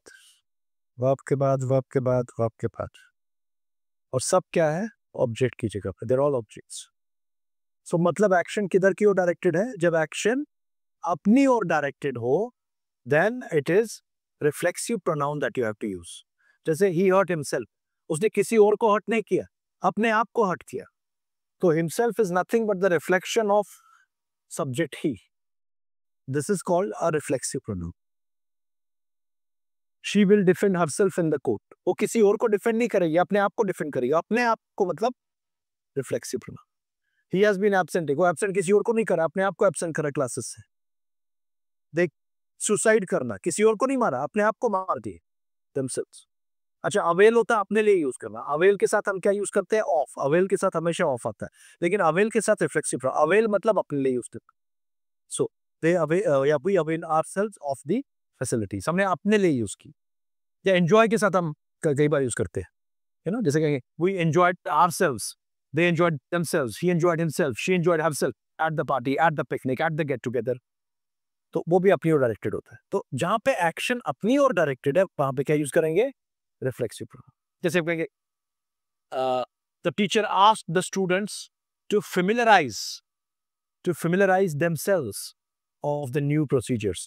वर्ब के बाद, वर्ब के बाद, वर्ब के बाद, और सब क्या है? ऑब्जेक्ट की जगह पे। There all objects. सो मतलब एक्शन किधर की ओर डायरेक्टेड है? जब एक्शन अपनी ओर डायरेक्टेड हो, then it is reflexive pronoun that you have to use. जैसे ही हर्ट हिमसेल्फ, उसने किसी और को हर्ट नहीं किया, अपने आप को हर्ट किया। तो himself is nothing but the reflection of subject he. This is called a reflexive pronoun. She will defend herself in the court. वो किसी और को डिफेंड नहीं करेगी, अपने आप को डिफेंड करेगी। अपने आप को मतलब reflexive pronoun. He has been absent, वो एब्सेंट किसी और को नहीं करा, अपने आप को एब्सेंट करा क्लासेस से। देख, सुसाइड करना, किसी और को नहीं मारा, अपने आप को मार दिए themselves। अच्छा, अवेल होता है अपने लिए यूज करना। अवेल के साथ हम क्या यूज करते हैं? ऑफ। अवेल के साथ हमेशा ऑफ आता है, लेकिन अवेल के साथ रिफ्लेक्सिव। अवेल मतलब अपने लिए यूज करना। सो दे अवेल या we avail ourselves of the facilities. हमने अपने लिए यूज की। या एंजॉय के साथ हम कई बार यूज करते हैं, यू नो, जैसे कहेंगे we enjoyed ourselves, they enjoyed themselves, he enjoyed himself, she enjoyed herself at the party, at the picnic, at the get together. तो वो भी अपनी ओर डायरेक्टेड होता है। तो जहां पे एक्शन अपनी ओर डायरेक्टेड है, वहां पे क्या यूज करेंगे? Reflexive pronoun. जैसे कहेंगे the teacher asked the students to familiarize themselves of the new procedures।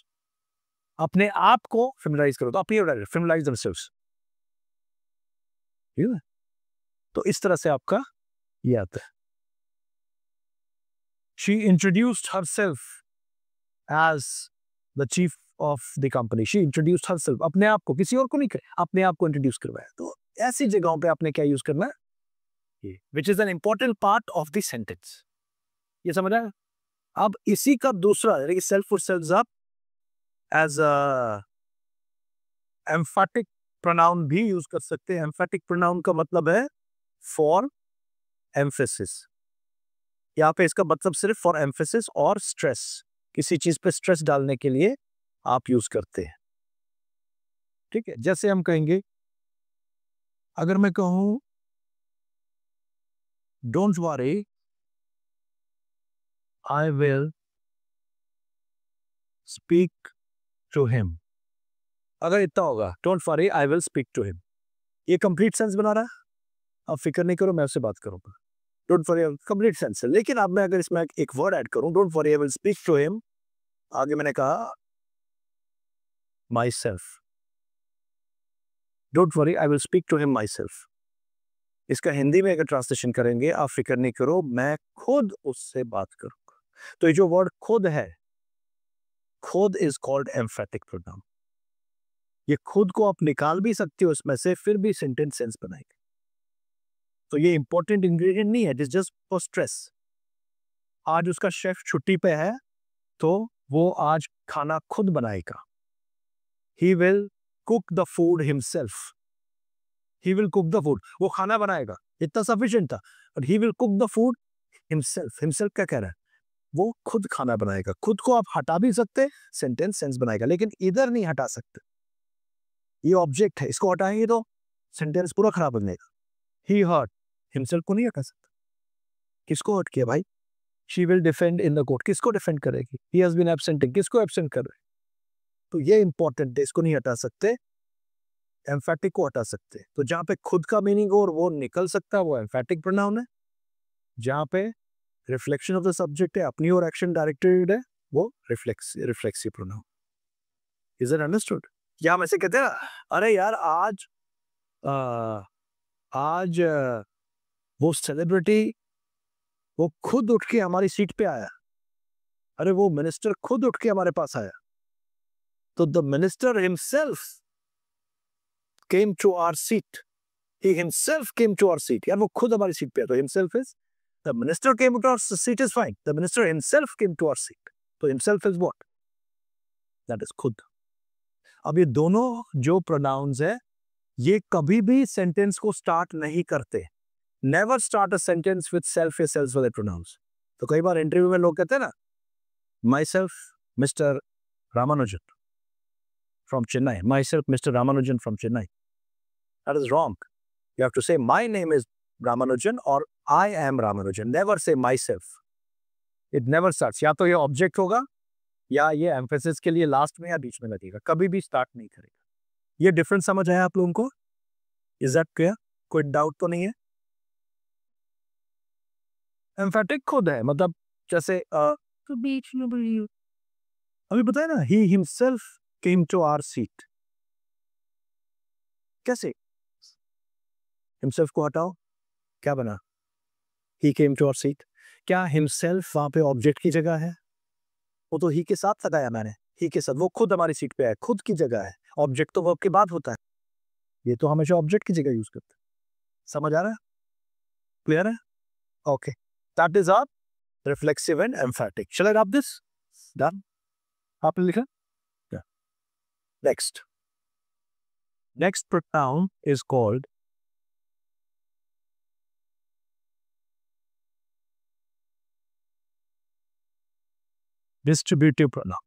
अपने आप को फेमिलराइज करो, तो अपनी ओर डायरेक्ट, familiarize themselves। ठीक है, तो इस तरह से आपका ये आता है। She introduced herself as the chief of the company। She introduced herself, अपने आप को, किसी और को नहीं, अपने आप को इंट्रोड्यूस करवाया। तो ऐसी जगहों पे आपने क्या यूज करना है? ये which is an important part of the sentence. ये समझ आया? अब इसी का दूसरा, सेल्फ और सेल्फ आप एज एम्फैटिक प्रोनाउन भी यूज कर सकते हैं। एम्फैटिक प्रोनाउन का मतलब है फॉर एम्फेसिस। यहाँ पे इसका मतलब सिर्फ फॉर एम्फेसिस और स्ट्रेस, किसी चीज पे स्ट्रेस डालने के लिए आप यूज करते हैं। ठीक है, जैसे हम कहेंगे, अगर मैं कहूं don't worry I will speak to him. अगर इतना होगा, don't worry I will speak to him, ये कंप्लीट सेंस बना रहा है। अब फिक्र नहीं करो, मैं उससे बात करूंगा। डोंट वरी, कंप्लीट सेंस है। लेकिन अब मैं अगर इसमें एक वर्ड ऐड करूं, don't worry I will speak to him, आगे मैंने कहा myself, don't worry I will speak to him myself. इसका हिंदी में अगर ट्रांसलेशन करेंगे, आप फिक्र नहीं करो, मैं खुद उससे बात करूंगा। तो ये जो वर्ड खुद है, खुद इज कॉल्ड एम्फेटिक प्रोनाउन। ये खुद को आप निकाल भी सकते हो इसमें से, फिर भी सेंटेंस सेंस बनाएगा। तो ये इंपॉर्टेंट इंग्रेडिएंट नहीं है, it is just for stress. आज उसका शेफ छुट्टी पे है, तो वो आज खाना खुद बनाएगा। He will cook the food himself, he will cook the food, वो खाना बनाएगा, इतना सफिशिएंट था। But he will cook the food himself, himself क्या कह रहा है, वो खुद खाना बनाएगा। खुद को आप हटा भी सकते, सेंटेंस सेंस बनाएगा, लेकिन इधर नहीं हटा सकते। ये ऑब्जेक्ट है, इसको हटाएंगे तो सेंटेंस पूरा खराब बनेगा। ही हर्ट हिमसेल्फ को नहीं हटा सकता। किसको हर्ट किया भाई? She will defend in the court, किसको डिफेंड करेगी? ही हैज बीन एब्सेंटिंग, किसको एब्सेंट कर रहे? तो ये इंपॉर्टेंट है, इसको नहीं हटा सकते, एम्फेटिक को हटा सकते। तो जहां पे खुद का मीनिंग हो और वो निकल सकता है, वो एम्फेटिक प्रोनाउन है। जहां पे रिफ्लेक्शन ऑफ द सब्जेक्ट है, अपनी और एक्शन डायरेक्टेड है, वो reflexive pronoun. Is it understood? या हम ऐसे कहते हैं, अरे यार आज वो सेलिब्रिटी वो खुद उठ के हमारी सीट पे आया, अरे वो मिनिस्टर खुद उठ के हमारे पास आया। तो the minister himself came to our seat, he himself came to our seat. यार वो खुद हमारी सीट पे है, तो himself is, the minister came to our seat is fine, the minister himself came to our seat. तो himself is what? That is खुद। अब ये दोनों जो प्रोनाउंस है, ये कभी भी सेंटेंस को स्टार्ट नहीं करते। Never start a sentence with self या सेल्फ वाले प्रोनाउंस। तो कई बार इंटरव्यू में लोग कहते हैं ना, myself mister Ramanujan from Chennai, myself mister Ramanujan from Chennai. That is wrong. You have to say my name is Ramanujan और I am Ramanujan, never say myself. It never starts. या तो ये ऑब्जेक्ट होगा, या ये एम्फेसिस के लिए लास्ट में या बीच में लगेगा, कभी भी स्टार्ट नहीं करेगा। ये डिफरेंस समझ आया आप लोगों को? Is that clear? कोई डाउट तो नहीं है? एम्फेटिक खुद है, मतलब जैसे तो बीच में बोलिए। अभी बताया ना, he himself came to our seat. कैसे? हिमसेल्फ को हटाओ, क्या बना? He came to our seat. क्या हिमसेल्फ वहां पे ऑब्जेक्ट की जगह है? वो तो ही के साथ लगाया मैंने, ही के साथ, वो खुद हमारी सीट पे है, खुद की जगह है। ऑब्जेक्ट तो वर्ब के बाद होता है, ये तो हमेशा ऑब्जेक्ट की जगह यूज करते हैं। समझ आ रहा है? क्लियर है? Okay, that is our reflexive and emphatic. Shall I wrap this? Done? आपने लिखा? Next pronoun is called distributive pronoun.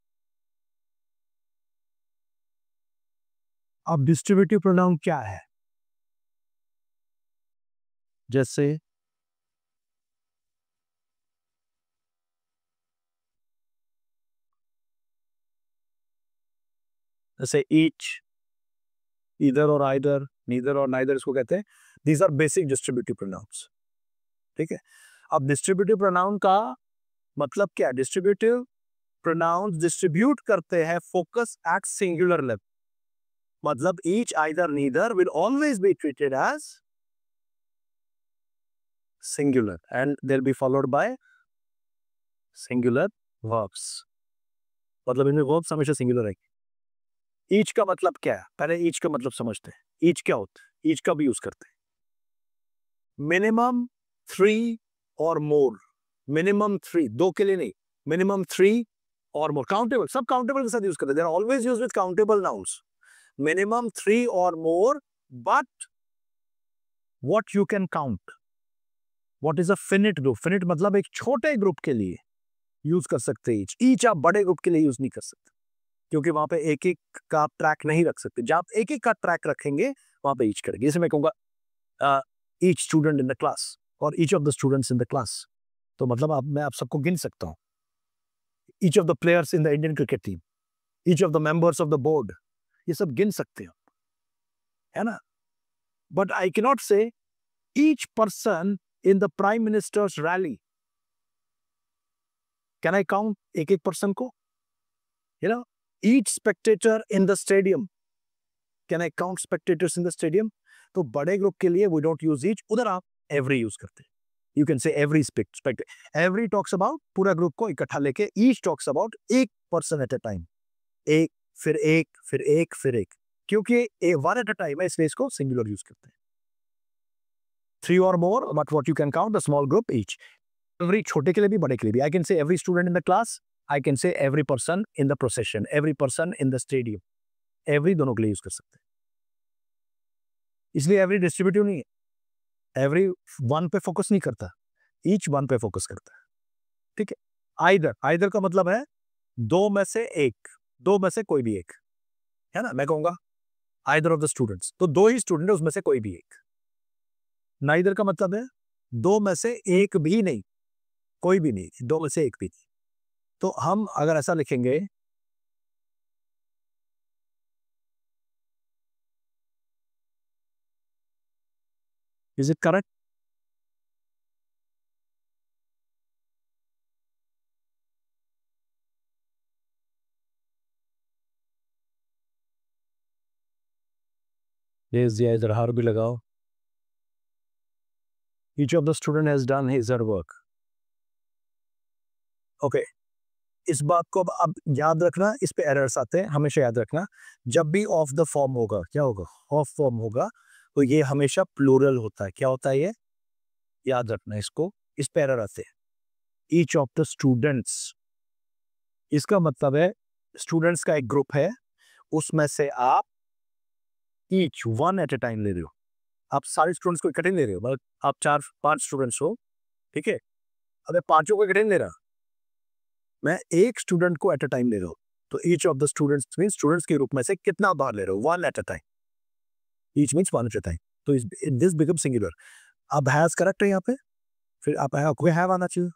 अब distributive pronoun क्या है? जैसे each, either or either, neither or neither, इसको कहते हैं। These are basic distributive pronouns. ठीक है? अब distributive pronoun का मतलब क्या? Distributive pronouns distribute करते हैं focus at singular level. मतलब each, either, neither will always be treated as singular and they'll be followed by singular verbs. मतलब इनमें verbs हमेशा singular रहेंगे। ईच का मतलब क्या है? पहले ईच का मतलब समझते हैं। ईच क्या होता है? ईच का भी यूज करते हैं। मिनिमम 3 और मोर। मिनिमम 3, 2 के लिए नहीं, मिनिमम 3 और मोर। काउंटेबल, सब काउंटेबल के साथ यूज करते हैं। They are always used with countable nouns. Minimum 3 और more, but what you can count. What is a finite group? Finite मतलब एक छोटे ग्रुप के लिए यूज कर सकते हैं ईच। ईच आप बड़े ग्रुप के लिए यूज नहीं कर सकते, क्योंकि वहां पे एक एक का आप ट्रैक नहीं रख सकते। जब आप एक एक का ट्रैक रखेंगे, वहां पे ईच करेंगे। जैसे मैं कहूंगा each student in the class और each of the students in the class, तो मतलब मैं आप सबको गिन सकता हूं। Each of the players in the Indian cricket team, each of the members of the board, ये सब गिन सकते हो, है ना? But I can not say each person in the prime minister's rally, can I count एक person को? You know, each spectator in the stadium, can I count spectators in the stadium? तो बड़े ग्रुप के लिए we don't use each, उधर आप every use करते हैं. You can say every spectator. Every talks about पूरा ग्रुप को इकट्ठा लेके, each talks about एक person at a time. एक फिर एक फिर एक फिर एक, क्योंकि one at a time है इसलिए इसको singular use करते हैं. 3 or more, but what you can count the small group each. Every छोटे के लिए भी बड़े के लिए भी. I can say every student in the class. I can say every person in the procession, every person in the stadium. Every दोनों के लिए use कर सकते हैं. इसलिए every distributive नहीं है. Every one पे focus नहीं करता. Each one पे focus करता है. ठीक है. Either का मतलब है दो में से एक, दो में से कोई भी एक, है ना. मैं कहूंगा either of the students, तो दो ही स्टूडेंट है उसमें से कोई भी एक. Neither का मतलब है दो में से एक भी नहीं, कोई भी नहीं, दो में से एक भी नहीं. तो हम अगर ऐसा लिखेंगे, is it correct? Yes, yeah, इधर हार भी लगाओ. Each of the student has done his or her work. Okay. इस बात को अब याद रखना, इस पे एरर्स आते हैं, हमेशा याद रखना. जब भी ऑफ द फॉर्म होगा, क्या होगा? ऑफ फॉर्म होगा, तो ये हमेशा प्लूरल होता है. क्या होता है ये? याद रखना इसको. इस पे एरर आते हैं. ईच ऑफ द स्टूडेंट्स, इसका मतलब है स्टूडेंट्स का एक ग्रुप है, उसमें से आप each one at a time ले रहे हो. आप सारे स्टूडेंट्स को इकट्ठे ले रहे हो. मतलब आप 4-5 स्टूडेंट्स हो, ठीक है. अगर पांचों को इकट्ठे ले रहा, मैं एक स्टूडेंट को एट अ टाइम ले रहा हूं, तो each of the students means students के ग्रुप में से कितना बार ले रहे हो? One at a time. Each means one at a time. तो दिस बिकम सिंगुलर. अब हैज करेक्ट है यहाँ पे, फिर आप हैव आना चाहिए.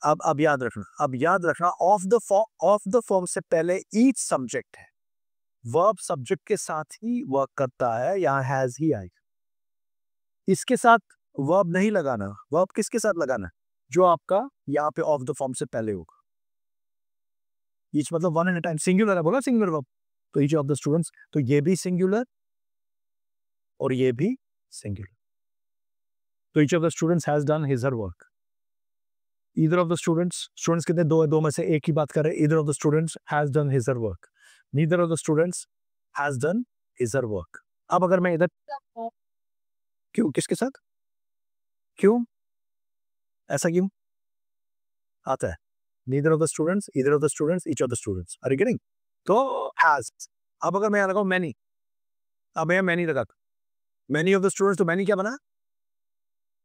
अब याद रखना ऑफ द फॉर्म से पहले ईच सब्जेक्ट है. वर्ब सब्जेक्ट के साथ ही वर्क करता है, यहाँ हैज ही आएगा. इसके साथ वर्ब नहीं लगाना. वर्ब किसके साथ लगाना? जो आपका यहाँ पे ऑफ द फॉर्म से पहले होगा. ईच मतलब one at a time. Singular है, बोला सिंगुलर वर्ब. तो ईच ऑफ द स्टूडेंट्स, तो ये भी सिंगुलर और ये भी सिंगुलर. तो each of the students has done his her work. Either of the students कितने? दो है, दो में से एक ही बात कर रहे हैं. Either of the students has done his her work. Neither of the students has done his her work. अब अगर मैं इधर, क्यों, किसके साथ, क्यों ऐसा क्यों आता है? Neither of the students, either of the students, each of the students. Are you getting? तो हैज. अब अगर मैं यहाँ लगाऊं मैनी, अब मैं मैनी लगा, मैनी ऑफ द स्टूडेंट्स, तो मैनी क्या बना?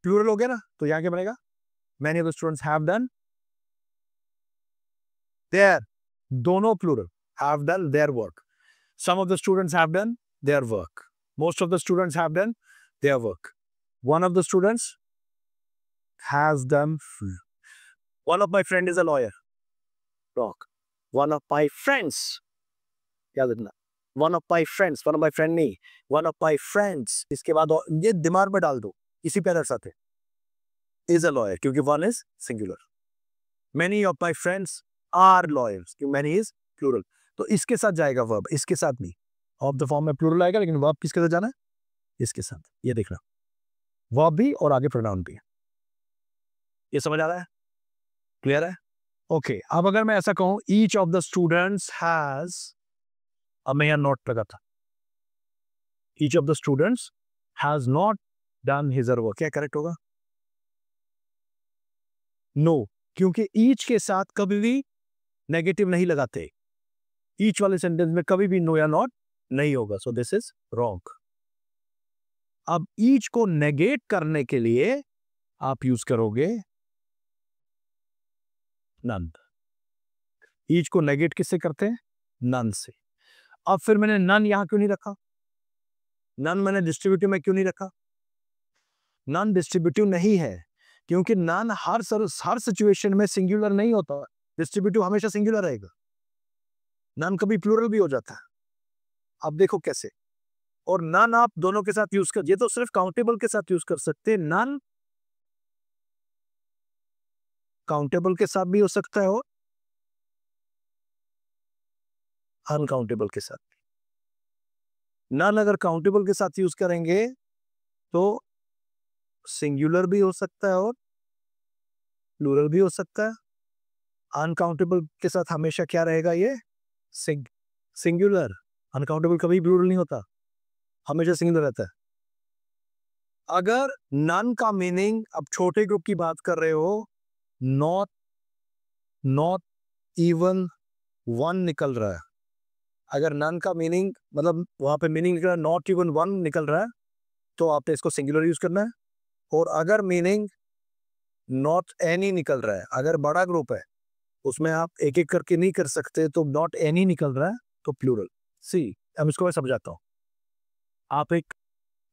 प्लूरल हो गया ना. तो यहाँ क्या बनेगा? Many of the students have done their, दोनों plural, have done their work. Some of the students have done their work. Most of the students have done their work. One of the students has done. One of my friend is a lawyer. Wrong. One of my friends. याद रखना. One of my friends. One of my friend नहीं. One of my friends. इसके बाद ये दिमाग में डाल दो. इसी पे एरर्स आते. Is a lawyer. क्योंकि one is singular. Many of my friends are lawyers. क्योंकि many is plural. तो इसके साथ जाएगा verb. इसके साथ नहीं. Of the form में plural आएगा, लेकिन verb किसके साथ जाना है? इसके साथ. ये देखना. Verb भी और आगे pronoun भी. ये समझ आ रहा है? क्लियर है? ओके. अब अगर मैं ऐसा कहूं, each of the students has, अब मैं यहां नॉट लगा था, each of the students has not done his और वर्क, क्या करेक्ट होगा? नो, क्योंकि ईच के साथ कभी भी नेगेटिव नहीं लगाते. ईच वाले सेंटेंस में कभी भी नो या नॉट नहीं होगा. So this is wrong. अब ईच को नेगेट करने के लिए आप यूज करोगे नन. ईच को नेगेट किससे करते हैं? नन से. अब फिर मैंने नन यहां क्यों नहीं रखा? नन मैंने डिस्ट्रीब्यूटिव में क्यों नहीं रखा? नन डिस्ट्रीब्यूटिव नहीं है, क्योंकि नन हर सिचुएशन में सिंगुलर नहीं होता. डिस्ट्रीब्यूटिव हमेशा सिंगुलर रहेगा. नन कभी प्लूरल भी हो जाता है. अब देखो कैसे. और नन आप दोनों के साथ यूज कर, ये तो सिर्फ काउंटेबल के साथ यूज कर सकते हैं. नन काउंटेबल के साथ भी हो सकता है और अनकाउंटेबल के साथ। नन अगर काउंटेबल के साथ यूज करेंगे तो सिंगुलर भी हो सकता है और प्लूरल भी हो सकता है। अनकाउंटेबल के साथ हमेशा क्या रहेगा, ये सिंगुलर। अनकाउंटेबल कभी प्लूरल नहीं होता, हमेशा सिंगुलर रहता है। अगर नन का मीनिंग, अब छोटे ग्रुप की बात कर रहे हो, नॉट इवन वन निकल रहा है। अगर नन का मीनिंग मतलब वहां पे मीनिंग निकल रहा है नॉट इवन वन निकल रहा है, तो आपने इसको सिंगुलर यूज करना है। और अगर मीनिंग नॉट एनी निकल रहा है, अगर बड़ा ग्रुप है उसमें आप एक एक करके नहीं कर सकते, तो नॉट एनी निकल रहा है तो प्लूरल। सी, अब इसको मैं समझाता हूं।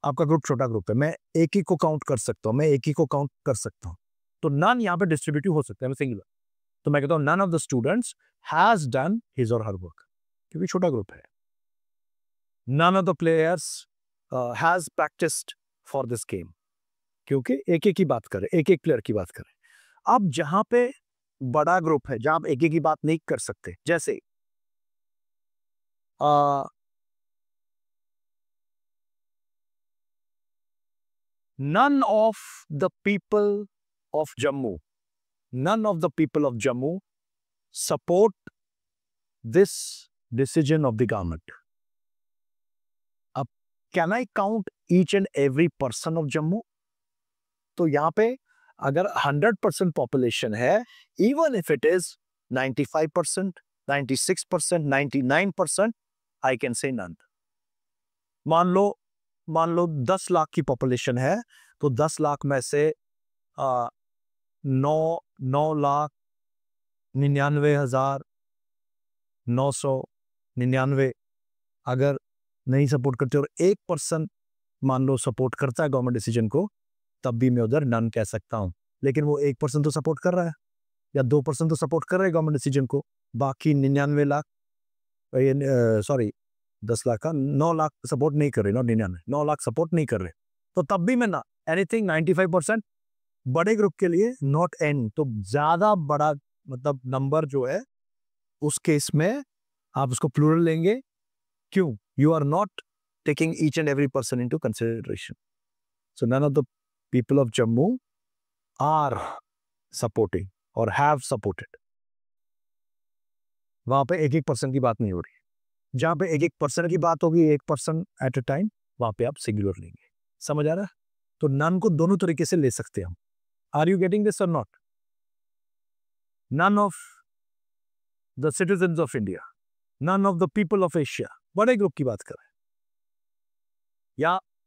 आपका ग्रुप छोटा ग्रुप है, मैं एक ही को काउंट कर सकता हूं, मैं एक ही को काउंट कर सकता हूं, तो नन यहाँ पे डिस्ट्रीब्यूटिव हो सकता है, मैं सिंगुलर। तो मैं कहता हूं none of the students has done his और हर वर्क, क्योंकि छोटा ग्रुप है। None of the players has practised for this game, क्योंकि एक एक की बात करें, एक एक प्लेयर की बात करें। अब जहां पे बड़ा ग्रुप है, जहां आप एक एक की बात नहीं कर सकते, जैसे none of the people of Jammu, none of the people of Jammu support this decision of the government. अब can I count each and every person of Jammu? तो यहाँ पे अगर 100% पॉपुलेशन है, even if it is 95%, 96%, 99%, I can say none. मान लो 10 लाख की population है, तो 10 लाख में से 9,99,999 अगर नहीं सपोर्ट करते और 1% मान लो सपोर्ट करता है गवर्नमेंट डिसीजन को, तब भी मैं उधर नन कह सकता हूं। लेकिन वो 1% तो सपोर्ट कर रहा है या 2% तो सपोर्ट कर रहे हैं गवर्नमेंट डिसीजन को, बाकी 99 लाख, सॉरी 10 लाख का 9 लाख सपोर्ट नहीं कर रहे, नॉट 99, 9 लाख सपोर्ट नहीं कर रहे, तो तब भी मैं ना एनीथिंग 95% बड़े ग्रुप के लिए नॉट एन। तो ज्यादा बड़ा मतलब नंबर जो है उस केस में आप उसको प्लूरल लेंगे। क्यों? You are not taking each and every person into consideration. So none of the people of Jammu are supporting और हैव सपोर्टेड। वहां पे एक एक पर्सन की बात नहीं हो रही। जहां पे एक एक पर्सन की बात होगी, एक पर्सन एट अ टाइम, वहां पे आप सिंगुलर लेंगे। समझ आ रहा है? तो नन को दोनों तरीके से ले सकते हैं हम। आर यू गेटिंग दिस और not? None of the citizens of India, none of the people of Asia, बड़े ग्रुप की बात कर रहे हैं।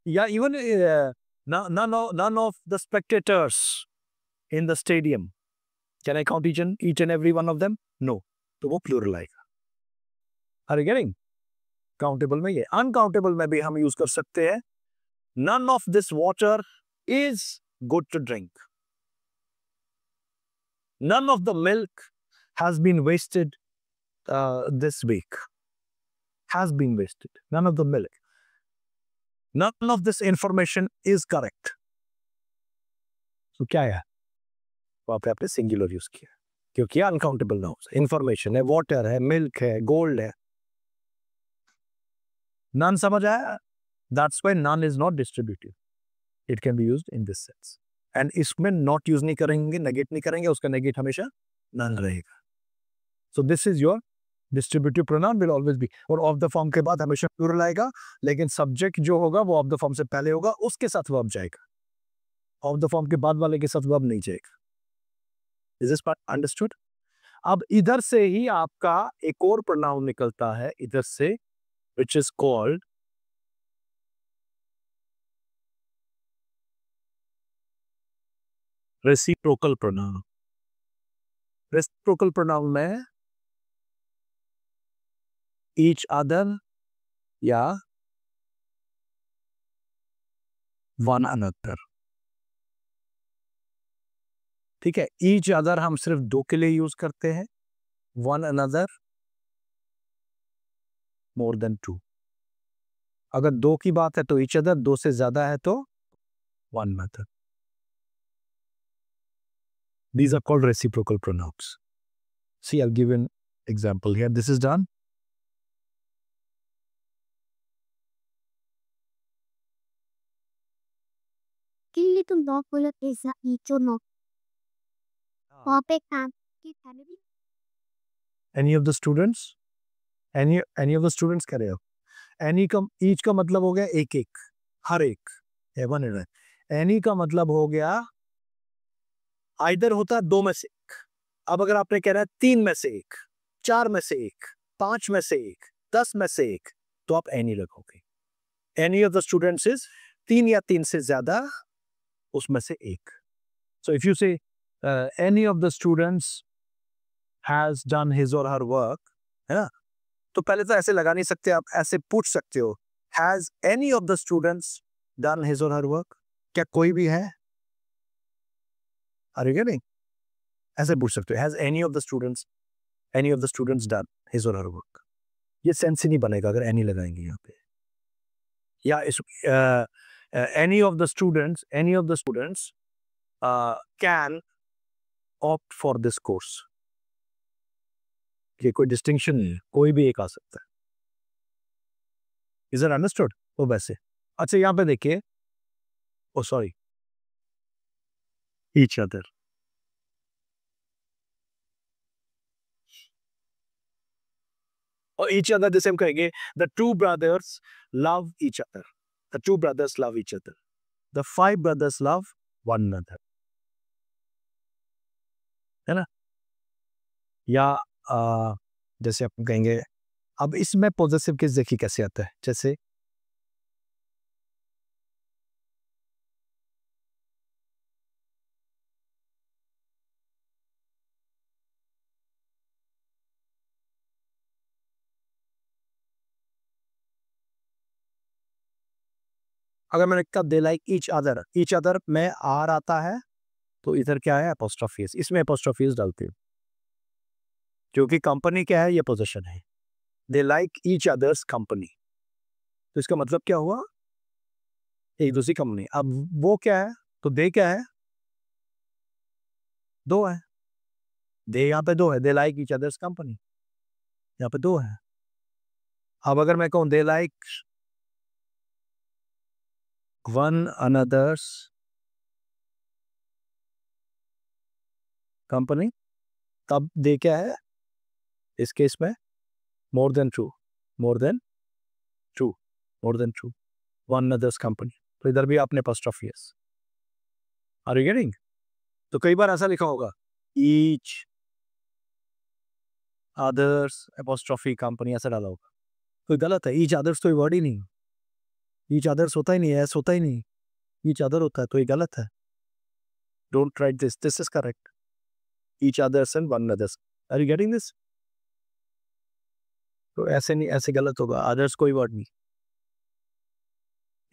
या even none of the spectators in the stadium. Can I count each and every one of them? No. तो वो plural आएगा। Are you getting? काउंटेबल में ये, अनकाउंटेबल में भी हम यूज कर सकते हैं। None of this water is good to drink. None of the milk has been wasted this week. Has been wasted. None of the milk. None of this information is correct. तो क्या है? वहां पे आपने singular use किया, क्योंकि uncountable ना हो। इंफॉर्मेशन है, वाटर है, मिल्क है, गोल्ड है। नन समझ आया? That's why none is not distributive. It can be used in this sense. And इसमें not यूज नहीं करेंगे, नेगेट नहीं करेंगे, उसका नेगेट हमेशा नन रहेगा। So this is your distributive pronoun will always be। और ऑफ द फॉर्म के बाद हमेशा प्लूरल आएगा, लेकिन सब्जेक्ट जो होगा वो ऑफ द फॉर्म से पहले होगा, उसके साथ वर्ब जाएगा। ऑफ द फॉर्म के बाद वाले के साथ वर्ब नहीं जाएगा। Is this part understood? अब इधर से ही आपका एक और प्रोनाउन निकलता है, इधर से, which is called reciprocal pronoun. Reciprocal pronoun में ईच अदर या वन अनदर। ठीक है, ईच अदर हम सिर्फ दो के लिए यूज करते हैं, one another more than two. अगर दो की बात है तो ईच अदर, दो से ज्यादा है तो one another. These are called reciprocal pronouns. See, I'll give an example here. This is done. Kili तुम नॉट बोला ऐसा ईचो नॉट वहाँ पे काम की family Any of the students? Any of the students कह रहे हो? Any का each का मतलब हो गया एक एक, हर एक, वन है। Any का मतलब हो गया either होता है दो में से एक। अब अगर आपने कह रहा है तीन में से एक, चार में से एक, पांच में से एक, 10 में से एक, तो आप any रखोगे। Any of the students is तीन या तीन से ज्यादा उसमें से एक। So if you say any of the students has done his or her work, है ना, तो पहले तो ऐसे लगा नहीं सकते, आप ऐसे पूछ सकते हो, has any of the students done his or her work? क्या कोई भी है? Are you getting? ऐसे पूछ सकते हो, has any of the students done his or her work? ये सेंस ही नहीं बनेगा अगर any लगाएंगे यहाँ पे। या इस any of the students can opt for this course. ये कोई डिस्टिंक्शन नहीं है, कोई भी एक आ सकता है। Is it understood? वो वैसे। अच्छा यहाँ पे देखिए, ओ सॉरी, each other. और each other जैसे हम कहेंगे, the two brothers love each other. The two brothers love each other. The 5 brothers love one another. है ना? या जैसे अपन कहेंगे, अब इसमें पॉजिटिव केस देखिए कैसे आता है। जैसे अगर मैंने कहा दे लाइक ईच अदर में आर आता है तो इधर क्या है, एपोस्ट्रोफी एस। इसमें एपोस्ट्रोफी एस डालती हूँ क्योंकि कंपनी क्या है, ये पोजीशन है। They like each other's company, तो इसका मतलब क्या हुआ, एक दूसरी कंपनी। अब वो क्या है, तो दे क्या है, दो है। दे यहाँ पे दो है, they like each other's company, यहाँ पे दो है। अब अगर मैं कहूँ they like one another's company, तब दे क्या है इस केस में, more than two, one other's company. तो इधर भी आपने apostrophe S. Are you getting? तो कई बार ऐसा लिखा होगा ईच अदर्स एपोस्ट्रोफी कंपनी, ऐसा डाला होगा, तो गलत है। ईच अदर्स तो वर्ड ही नहीं, ईच अदर्स होता ही नहीं है, एस होता ही नहीं, ईच अदर होता है, तो ये गलत है। Don't write this, this is correct. Each other's and one other's. Are you getting this? तो ऐसे नहीं, ऐसे गलत होगा, अदर्स कोई वर्ड नहीं।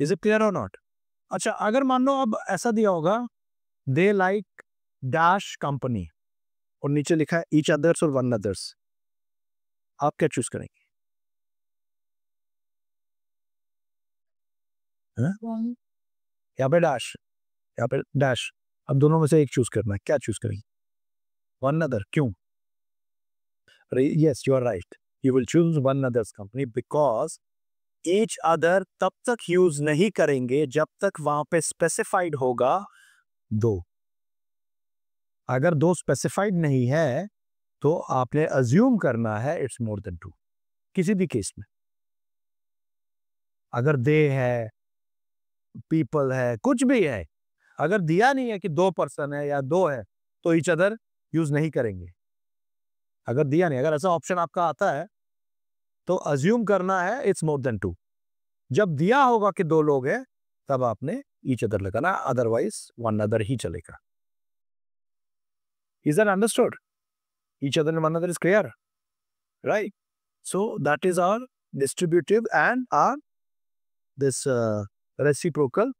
इज इट क्लियर और नॉट? अच्छा, अगर मान लो अब ऐसा दिया होगा दे लाइक डैश कंपनी और नीचे लिखा है ईच अदर्स और वन अदर्स, आप क्या चूज करेंगे? यहाँ पे डैश, यहाँ पे डैश, अब दोनों में से एक चूज करना है, क्या चूज करेंगे? One other. क्यों? Yes, you are right, you will choose one other's company because each other तब तक यूज नहीं करेंगे जब तक वहां पे स्पेसिफाइड होगा दो। अगर दो स्पेसिफाइड नहीं है तो आपने अज्यूम करना है इट्स मोर देन टू। किसी भी केस में अगर दे है, पीपल है, कुछ भी है, अगर दिया नहीं है कि दो पर्सन है या दो है तो ईच अदर यूज नहीं करेंगे। अगर दिया नहीं, अगर ऐसा ऑप्शन आपका आता है तो अज्यूम करना है इट्स मोर देन टू। जब दिया होगा कि दो लोग हैं तब आपने ईच अदर लगाना, अदरवाइज वन अदर ही चलेगा। Is that understood? Each other and one another is clear, right? So that is our distributive and our this reciprocal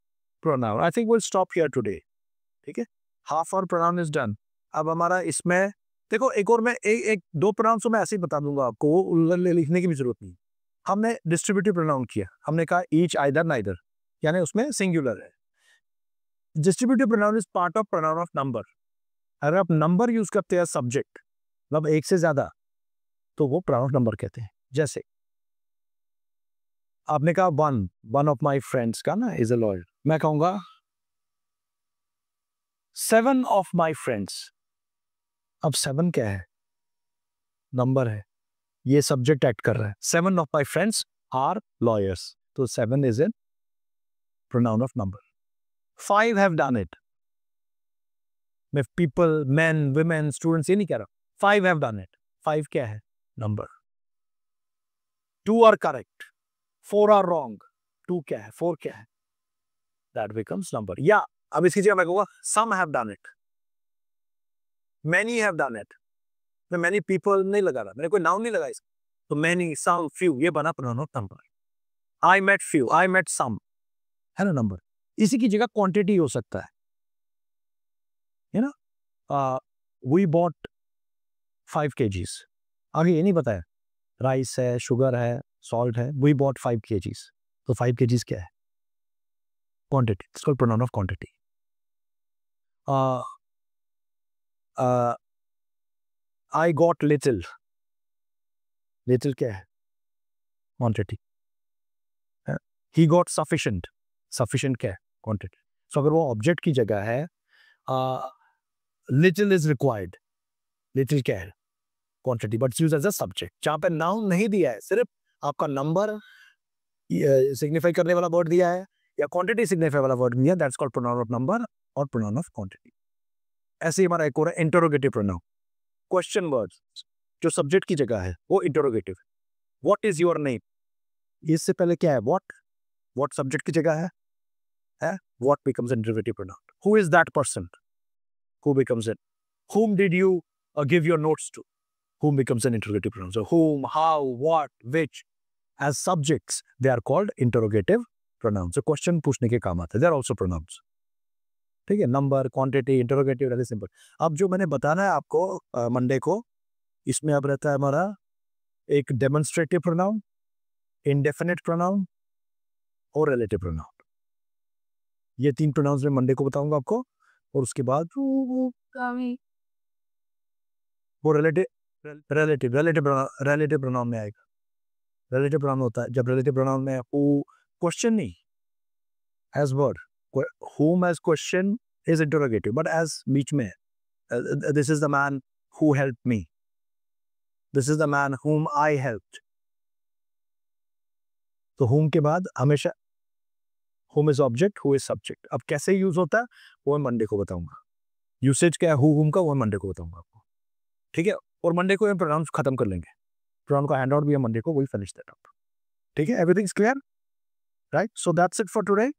pronoun. I think we'll stop here today. ठीक है, half our pronoun is done. अब हमारा इसमें देखो एक और मैं एक दो pronoun मैं ऐसे ही बता दूंगा आपको, वो लिखने की भी जरूरत नहीं। हमने distributive pronoun किया, हमने कहा each, either, neither, यानी उसमें singular है। Distributive pronoun is part of pronoun of number. अगर आप नंबर यूज करते हैं सब्जेक्ट, मतलब एक से ज्यादा, तो वो प्रोनाउन ऑफ नंबर कहते हैं। जैसे आपने कहा वन ऑफ माई फ्रेंड्स का ना इज अ लॉयर, मैं कहूंगा 7 ऑफ माई फ्रेंड्स। अब 7 क्या है? नंबर है, ये सब्जेक्ट एक्ट कर रहा है। 7 of my friends are lawyers, तो 7 is an pronoun of number. 5 have done it, मैं पीपल, मैन, वुमेन, स्टूडेंट्स ये नहीं कह रहा। 5 हैव डन इट, 5 क्या है? Number. 2 are correct, 4 are wrong, 2 क्या है? 4 क्या है? That becomes number. या अब इसकी जगह मैं कहूंगा some have done it, many have done it. मैं मैनी पीपल नहीं लगा रहा, मैंने कोई नाउन नहीं लगा इसका, तो मैनी, सम, फ्यू, ये बना pronoun of number. I met few, I met some, है ना नंबर। इसी की जगह क्वांटिटी हो सकता है ना। वी बॉट 5 kgs, आगे ये नहीं बताया, राइस है, शुगर है, सॉल्ट है, वी बॉट 5 kgs, तो 5 kgs क्या है? Quantity, it's called pronoun of quantity. I got little, little क्या है? Quantity. He got sufficient, sufficient क्या है? क्वांटिटी। सो अगर वो ऑब्जेक्ट की जगह है, लिटिल इज रिक्वायर्ड, लिटिल क्या है? Quantity, but use as a subject. जहां पे नाउन नहीं दिया है, सिर्फ आपका नंबर सिग्निफाई करने वाला वर्ड दिया है या क्वांटिटी सिग्निफाई वाला वर्ड दिया है, that's called pronoun of number और प्रोनाउन ऑफ क्वांटिटी। ऐसे ही हमारा एक और है इंटरोगेटिव प्रोनाउन। क्वेश्चन वर्ड जो सब्जेक्ट की जगह है वो interrogative. What is your name, इससे पहले क्या है? व्हाट सब्जेक्ट की जगह है what becomes interrogative pronoun. Who is that person, who becomes in. whom did you give your notes to, whom becomes an interrogative pronoun. So whom, how, what, which, as subjects they are called interrogative pronouns. So question पूछने के काम आते हैं, they are also pronouns. ठीक है, number, quantity, interrogative, very simple. अब जो मैंने बताना है आपको मंडे को, इसमें अब रहता है हमारा एक डेमोन्स्ट्रेटिव प्रोनाउन, इंडेफिनिट प्रोनाउन और रिलेटिव प्रोनाउन। ये 3 प्रोनाउंस मैं मंडे को बताऊंगा आपको, और उसके बाद वो रिलेटिव प्रोनाउन में आएगा। रिलेटिव प्रोनाउन होता है जब रिलेटिव प्रोनाउन में क्वेश्चन नहीं as word, whom as question is interrogative, but as बीच में this is the man who helped me, this is the man whom I helped, तो whom के बाद हमेशा whom is object, who is subject। अब कैसे use होता है वो मैं मंडे को बताऊंगा। यूसेज क्या है whom का, वो मैं मंडे को बताऊंगा आपको, ठीक है। और मंडे को हम प्रोनाउंस खत्म कर लेंगे, प्रोनाउन का हैंड आउट भी है मंडे को, वही फिनिश दैट अप, ठीक है। Everything is clear, right? So that's it for today.